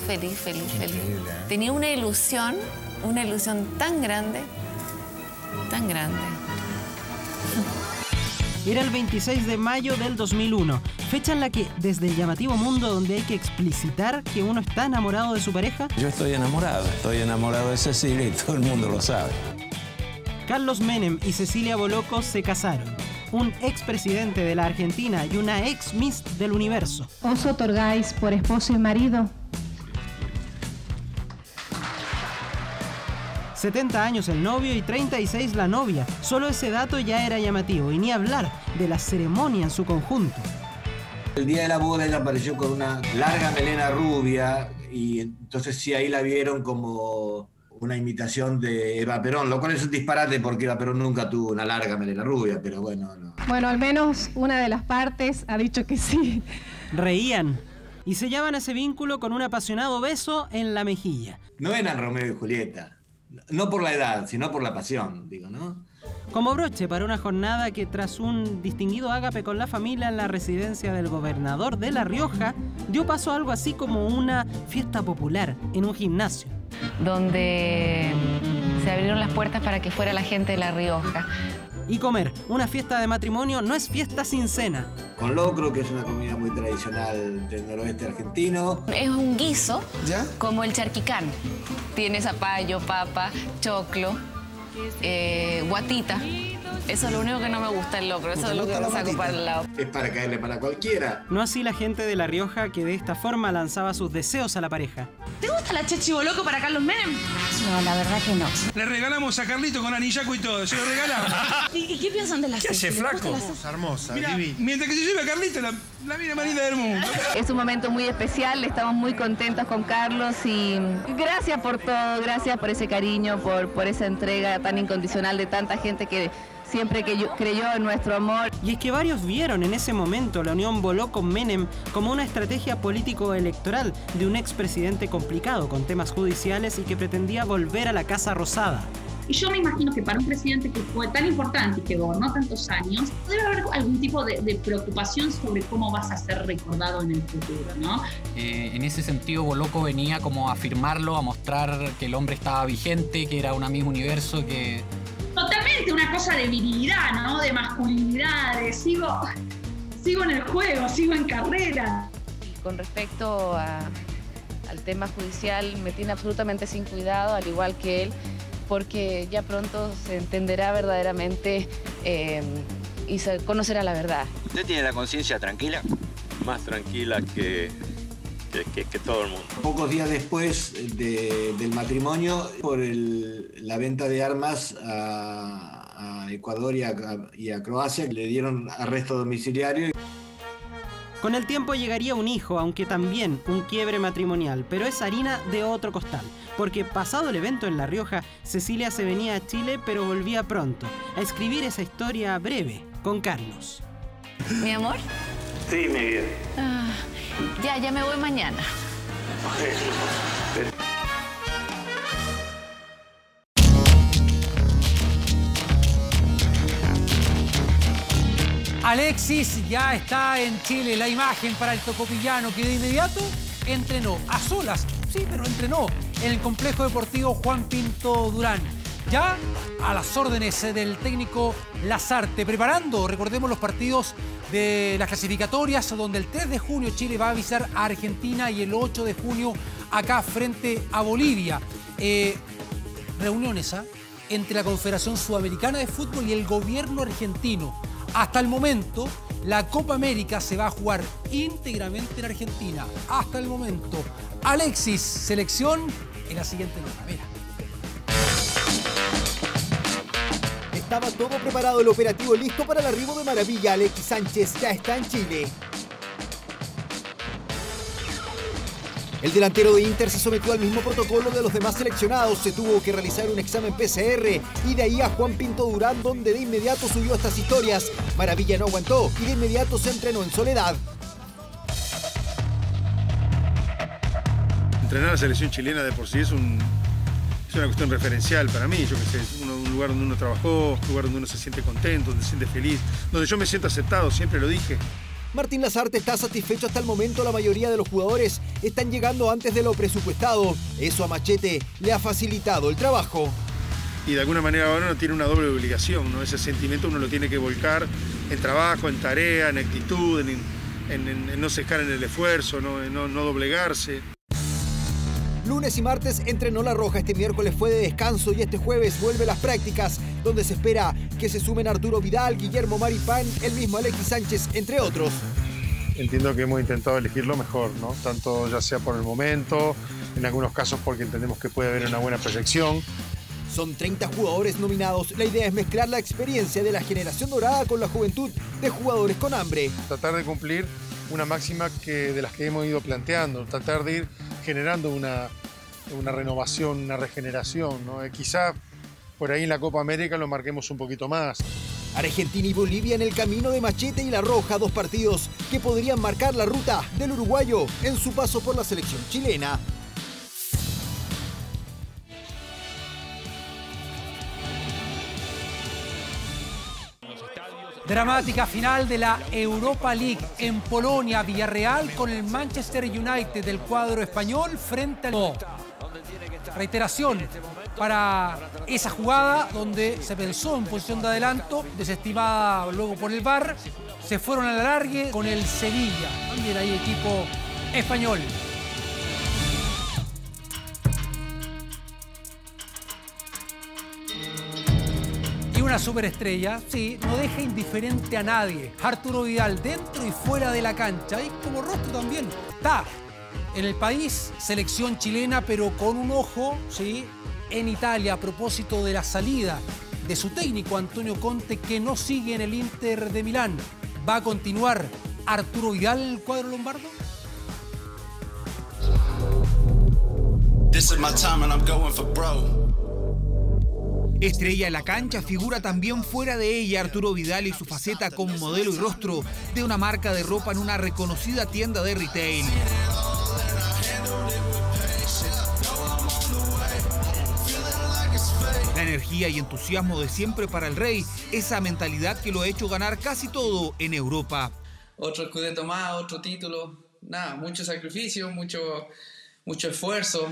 Tenía una ilusión tan grande, tan grande. Era el 26 de mayo del 2001, fecha en la que, desde el llamativo mundo donde hay que explicitar que uno está enamorado de su pareja... Yo estoy enamorado de Cecilia y todo el mundo lo sabe. Carlos Menem y Cecilia Boloco se casaron. Un expresidente de la Argentina y una ex Miss del Universo. ¿Os otorgáis por esposo y marido? 70 años el novio y 36 la novia. Solo ese dato ya era llamativo, y ni hablar de la ceremonia en su conjunto. El día de la boda ella apareció con una larga melena rubia, y entonces sí, ahí la vieron como una imitación de Eva Perón, lo cual es un disparate porque Eva Perón nunca tuvo una larga melena rubia, pero bueno. No. Bueno, al menos una de las partes ha dicho que sí. Reían y sellaban ese vínculo con un apasionado beso en la mejilla. No eran Romeo y Julieta. No por la edad, sino por la pasión, digo, ¿no? Como broche para una jornada que, tras un distinguido ágape con la familia en la residencia del gobernador de La Rioja, dio paso a algo así como una fiesta popular en un gimnasio. Donde se abrieron las puertas para que fuera la gente de La Rioja. Y comer. Una fiesta de matrimonio no es fiesta sin cena. Con locro, que es una comida muy tradicional del noroeste argentino. Es un guiso, ¿ya? Como el charquicán. Tiene zapallo, papa, choclo, guatita. Eso es lo único que no me gusta el locro, eso es lo que me saco para el lado. Es para caerle para cualquiera. No así la gente de La Rioja, que de esta forma lanzaba sus deseos a la pareja. ¿Te gusta la Chechi Boloco para Carlos Menem? No, la verdad que no. Le regalamos a Carlito con anillaco y todo, se lo regalamos. ¿Y qué piensan de la ¿Qué hace, flaco? Hermosa, divina. Mientras que se lleve a Carlito, la mina más linda del mundo. Es un momento muy especial, estamos muy contentos con Carlos y gracias por todo, gracias por ese cariño, por esa entrega tan incondicional de tanta gente que siempre creyó en nuestro amor. Y es que varios vieron en ese momento la unión Boloco-Menem como una estrategia político-electoral de un expresidente complicado con temas judiciales y que pretendía volver a la Casa Rosada. Y yo me imagino que para un presidente que fue tan importante y que gobernó tantos años, debe haber algún tipo de preocupación sobre cómo vas a ser recordado en el futuro, ¿no? En ese sentido, Boloco venía como a afirmarlo, a mostrar que el hombre estaba vigente, que era una misma universo, que... Totalmente una cosa de virilidad, ¿no? De masculinidad, de sigo en el juego, sigo en carrera. Con respecto a al tema judicial me tiene absolutamente sin cuidado, al igual que él, porque ya pronto se entenderá verdaderamente y se conocerá la verdad. ¿Usted tiene la conciencia tranquila? Más tranquila que todo el mundo. Pocos días después del matrimonio, por la venta de armas a Ecuador y a Croacia, le dieron arresto domiciliario. Con el tiempo llegaría un hijo, aunque también un quiebre matrimonial, pero es harina de otro costal, porque pasado el evento en La Rioja, Cecilia se venía a Chile, pero volvía pronto, a escribir esa historia breve con Carlos. ¿Mi amor? Sí, mi vida. Ya me voy mañana. Alexis ya está en Chile, la imagen para el tocopillano que de inmediato entrenó a solas, sí, pero entrenó en el complejo deportivo Juan Pinto Durán. Ya a las órdenes del técnico Lasarte, preparando, recordemos, los partidos de las clasificatorias, donde el 3 de junio Chile va a avisar a Argentina y el 8 de junio acá frente a Bolivia. Reuniones entre la Confederación Sudamericana de Fútbol y el gobierno argentino. Hasta el momento, la Copa América se va a jugar íntegramente en Argentina. Hasta el momento. Alexis, selección en la siguiente nota. Mira. Estaba todo preparado, el operativo listo para el arribo de Maravilla. Alexis Sánchez ya está en Chile. El delantero de Inter se sometió al mismo protocolo de los demás seleccionados. Se tuvo que realizar un examen PCR y de ahí a Juan Pinto Durán, donde de inmediato subió estas historias. Maravilla no aguantó y de inmediato se entrenó en soledad. Entrenar a la selección chilena de por sí es una cuestión referencial para mí. Yo que sé, es un lugar donde uno trabajó, un lugar donde uno se siente contento, donde se siente feliz, donde yo me siento aceptado, siempre lo dije. Martín Lasarte está satisfecho hasta el momento. La mayoría de los jugadores están llegando antes de lo presupuestado. Eso a Machete le ha facilitado el trabajo. Y de alguna manera ahora uno tiene una doble obligación, ¿no? Ese sentimiento uno lo tiene que volcar en trabajo, en tarea, en actitud, en no cejar en el esfuerzo, en no doblegarse. Lunes y martes entrenó La Roja, este miércoles fue de descanso y este jueves vuelve las prácticas, donde se espera que se sumen Arturo Vidal, Guillermo Maripán, el mismo Alexis Sánchez, entre otros. Entiendo que hemos intentado elegir lo mejor, ¿no? Tanto ya sea por el momento, en algunos casos porque entendemos que puede haber una buena proyección. Son 30 jugadores nominados. La idea es mezclar la experiencia de la generación dorada con la juventud de jugadores con hambre. Tratar de cumplir una máxima de las que hemos ido planteando, tratar de ir generando una renovación, una regeneración, ¿no? Quizá por ahí en la Copa América lo marquemos un poquito más. Argentina y Bolivia en el camino de Machete y La Roja, dos partidos que podrían marcar la ruta del uruguayo en su paso por la selección chilena. Dramática final de la Europa League en Polonia. Villarreal con el Manchester United del cuadro español frente al... Reiteración para esa jugada donde se pensó en posición de adelanto, desestimada luego por el VAR. Se fueron al alargue con el Sevilla. También hay equipo español. Una superestrella, sí, no deja indiferente a nadie. Arturo Vidal dentro y fuera de la cancha. Y como rostro también está en el país, selección chilena, pero con un ojo, sí, en Italia a propósito de la salida de su técnico Antonio Conte, que no sigue en el Inter de Milán. ¿Va a continuar Arturo Vidal en el cuadro lombardo? This is my time and I'm going for bro. Estrella en la cancha, figura también fuera de ella Arturo Vidal y su faceta como modelo y rostro de una marca de ropa en una reconocida tienda de retail. La energía y entusiasmo de siempre para el rey, esa mentalidad que lo ha hecho ganar casi todo en Europa. Otro Scudetto más, otro título, nada, mucho sacrificio, mucho esfuerzo.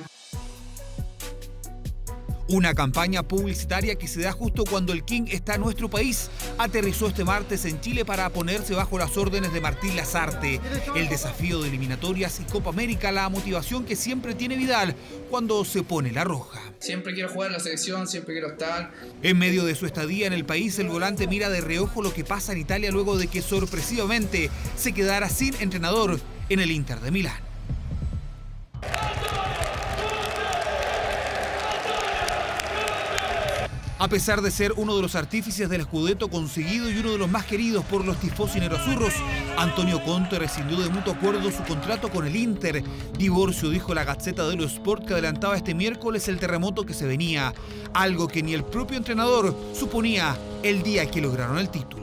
Una campaña publicitaria que se da justo cuando el King está en nuestro país. Aterrizó este martes en Chile para ponerse bajo las órdenes de Martín Lazarte. El desafío de eliminatorias y Copa América, la motivación que siempre tiene Vidal cuando se pone la roja. Siempre quiero jugar en la selección, siempre quiero estar. En medio de su estadía en el país, el volante mira de reojo lo que pasa en Italia luego de que sorpresivamente se quedara sin entrenador en el Inter de Milán. A pesar de ser uno de los artífices del Scudetto conseguido y uno de los más queridos por los tifosi neroazzurros, Antonio Conte rescindió de mutuo acuerdo su contrato con el Inter. Divorcio, dijo la Gazzetta dello Sport, que adelantaba este miércoles el terremoto que se venía, algo que ni el propio entrenador suponía el día que lograron el título.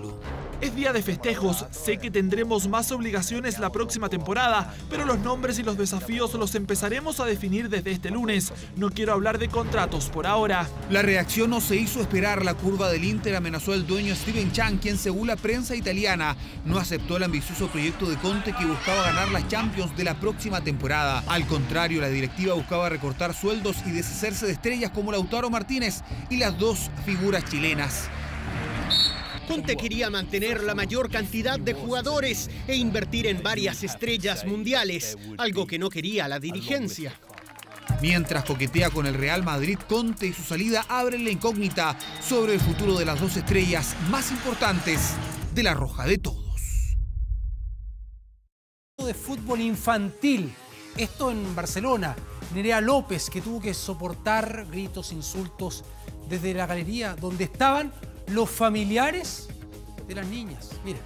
Es día de festejos, sé que tendremos más obligaciones la próxima temporada, pero los nombres y los desafíos los empezaremos a definir desde este lunes. No quiero hablar de contratos por ahora. La reacción no se hizo esperar. La curva del Inter amenazó al dueño Steven Chan, quien según la prensa italiana no aceptó el ambicioso proyecto de Conte que buscaba ganar la Champions de la próxima temporada. Al contrario, la directiva buscaba recortar sueldos y deshacerse de estrellas como Lautaro Martínez y las dos figuras chilenas. Conte quería mantener la mayor cantidad de jugadores e invertir en varias estrellas mundiales, algo que no quería la dirigencia. Mientras coquetea con el Real Madrid, Conte y su salida abren la incógnita sobre el futuro de las dos estrellas más importantes de la Roja de Todos. De fútbol infantil, esto en Barcelona. Nerea López, que tuvo que soportar gritos, insultos desde la galería donde estaban los familiares de las niñas. Miren.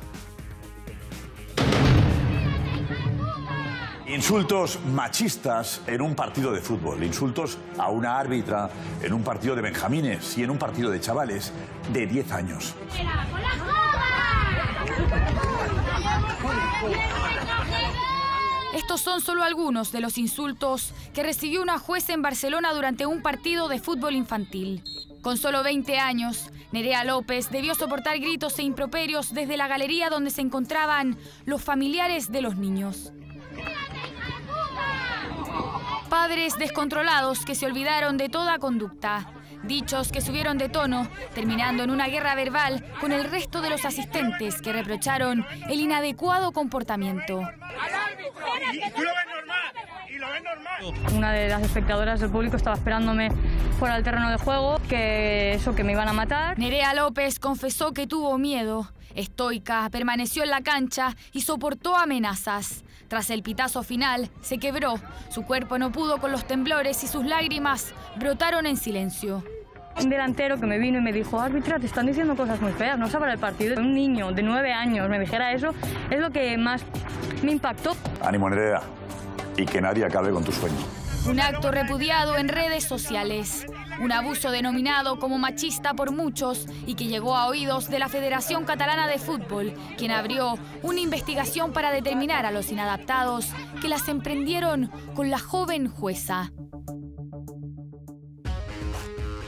Insultos machistas en un partido de fútbol, insultos a una árbitra en un partido de benjamines y en un partido de chavales de 10 años. Estos son solo algunos de los insultos que recibió una jueza en Barcelona durante un partido de fútbol infantil. Con solo 20 años, Nerea López debió soportar gritos e improperios desde la galería donde se encontraban los familiares de los niños. Padres descontrolados que se olvidaron de toda conducta. Dichos que subieron de tono, terminando en una guerra verbal con el resto de los asistentes que reprocharon el inadecuado comportamiento. Una de las espectadoras del público estaba esperándome fuera del terreno de juego, que me iban a matar. Nerea López confesó que tuvo miedo. Estoica, permaneció en la cancha y soportó amenazas. Tras el pitazo final, se quebró. Su cuerpo no pudo con los temblores y sus lágrimas brotaron en silencio. Un delantero que me vino y me dijo: árbitra, te están diciendo cosas muy feas, no sabrá el partido. Un niño de 9 años me dijera eso, es lo que más me impactó. Ánimo, Nerea, y que nadie acabe con tu sueño. Un acto repudiado en redes sociales. Un abuso denominado como machista por muchos y que llegó a oídos de la Federación Catalana de Fútbol, quien abrió una investigación para determinar a los inadaptados que las emprendieron con la joven jueza.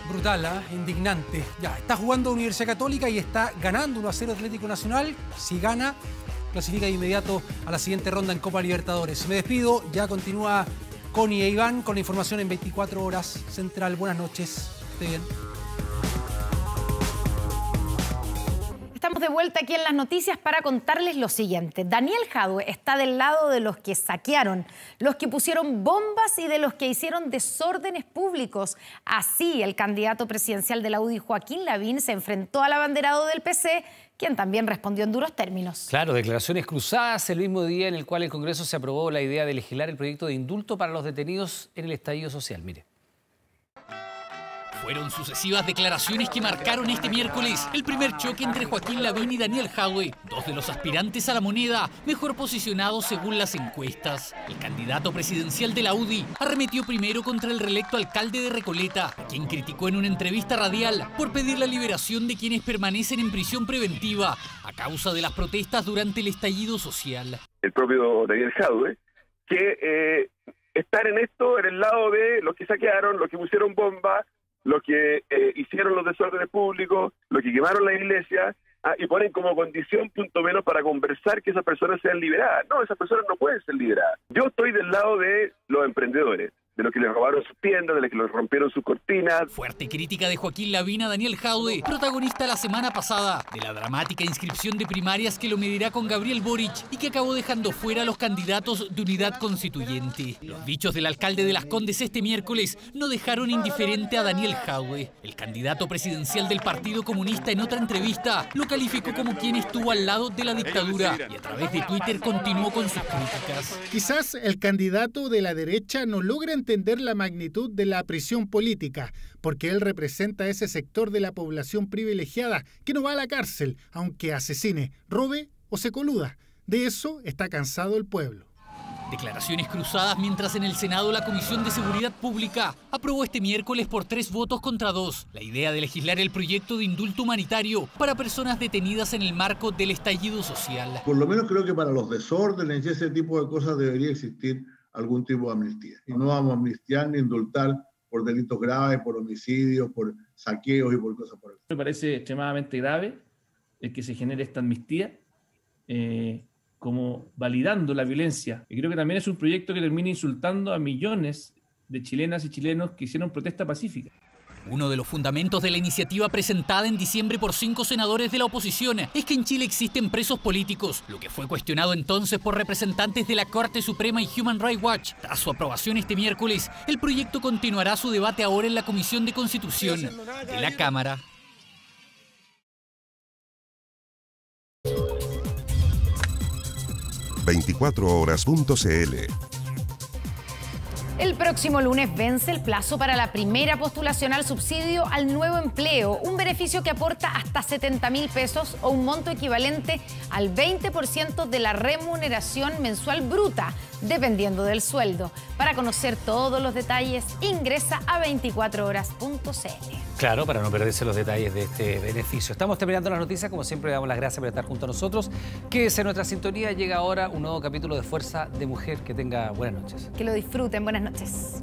Brutal, indignante. Ya, está jugando Universidad Católica y está ganando 1-0 Atlético Nacional. Si gana, clasifica de inmediato a la siguiente ronda en Copa Libertadores. Me despido, ya continúa Connie e Iván con la información en 24 horas Central. Buenas noches, esté bien. Estamos de vuelta aquí en las noticias para contarles lo siguiente. Daniel Jadwe está del lado de los que saquearon, los que pusieron bombas y de los que hicieron desórdenes públicos. Así, el candidato presidencial de la UDI, Joaquín Lavín, se enfrentó al abanderado del PC, quien también respondió en duros términos. Claro, declaraciones cruzadas el mismo día en el cual el Congreso se aprobó la idea de legislar el proyecto de indulto para los detenidos en el estallido social. Mire. Fueron sucesivas declaraciones que marcaron este miércoles el primer choque entre Joaquín Lavín y Daniel Jadwe, dos de los aspirantes a la moneda mejor posicionados según las encuestas. El candidato presidencial de la UDI arremetió primero contra el reelecto alcalde de Recoleta, a quien criticó en una entrevista radial por pedir la liberación de quienes permanecen en prisión preventiva a causa de las protestas durante el estallido social. El propio Daniel Jadwe, que estar en esto, en el lado de los que saquearon, los que pusieron bombas, los que hicieron los desórdenes públicos, los que quemaron la iglesia, y ponen como condición, punto menos, para conversar que esas personas sean liberadas. No, esas personas no pueden ser liberadas. Yo estoy del lado de los emprendedores, de los que le robaron sus tiendas, de los que les rompieron sus cortinas. Fuerte crítica de Joaquín Lavín a Daniel Jadwe, protagonista la semana pasada de la dramática inscripción de primarias que lo medirá con Gabriel Boric y que acabó dejando fuera a los candidatos de Unidad Constituyente. Los dichos del alcalde de Las Condes este miércoles no dejaron indiferente a Daniel Jadwe. El candidato presidencial del Partido Comunista en otra entrevista lo calificó como quien estuvo al lado de la dictadura y a través de Twitter continuó con sus críticas. Quizás el candidato de la derecha no logra entender la magnitud de la prisión política, porque él representa a ese sector de la población privilegiada que no va a la cárcel, aunque asesine, robe o se coluda. De eso está cansado el pueblo. Declaraciones cruzadas mientras en el Senado la Comisión de Seguridad Pública aprobó este miércoles por 3 votos contra 2 la idea de legislar el proyecto de indulto humanitario para personas detenidas en el marco del estallido social. Por lo menos creo que para los desórdenes y ese tipo de cosas debería existir algún tipo de amnistía. Y no vamos a amnistiar ni indultar por delitos graves, por homicidios, por saqueos y por cosas por el estilo. Me parece extremadamente grave el que se genere esta amnistía, como validando la violencia. Y creo que también es un proyecto que termina insultando a millones de chilenas y chilenos que hicieron protesta pacífica. Uno de los fundamentos de la iniciativa presentada en diciembre por 5 senadores de la oposición es que en Chile existen presos políticos, lo que fue cuestionado entonces por representantes de la Corte Suprema y Human Rights Watch. Tras su aprobación este miércoles, el proyecto continuará su debate ahora en la Comisión de Constitución de la Cámara. ...24horas.cl. El próximo lunes vence el plazo para la primera postulación al subsidio al nuevo empleo, un beneficio que aporta hasta 70.000 pesos o un monto equivalente al 20% de la remuneración mensual bruta, dependiendo del sueldo. Para conocer todos los detalles, ingresa a 24horas.cl. Claro, para no perderse los detalles de este beneficio. Estamos terminando las noticias, como siempre le damos las gracias por estar junto a nosotros. Quédese en nuestra sintonía, llega ahora un nuevo capítulo de Fuerza de Mujer. Que tenga buenas noches. Que lo disfruten, buenas noches.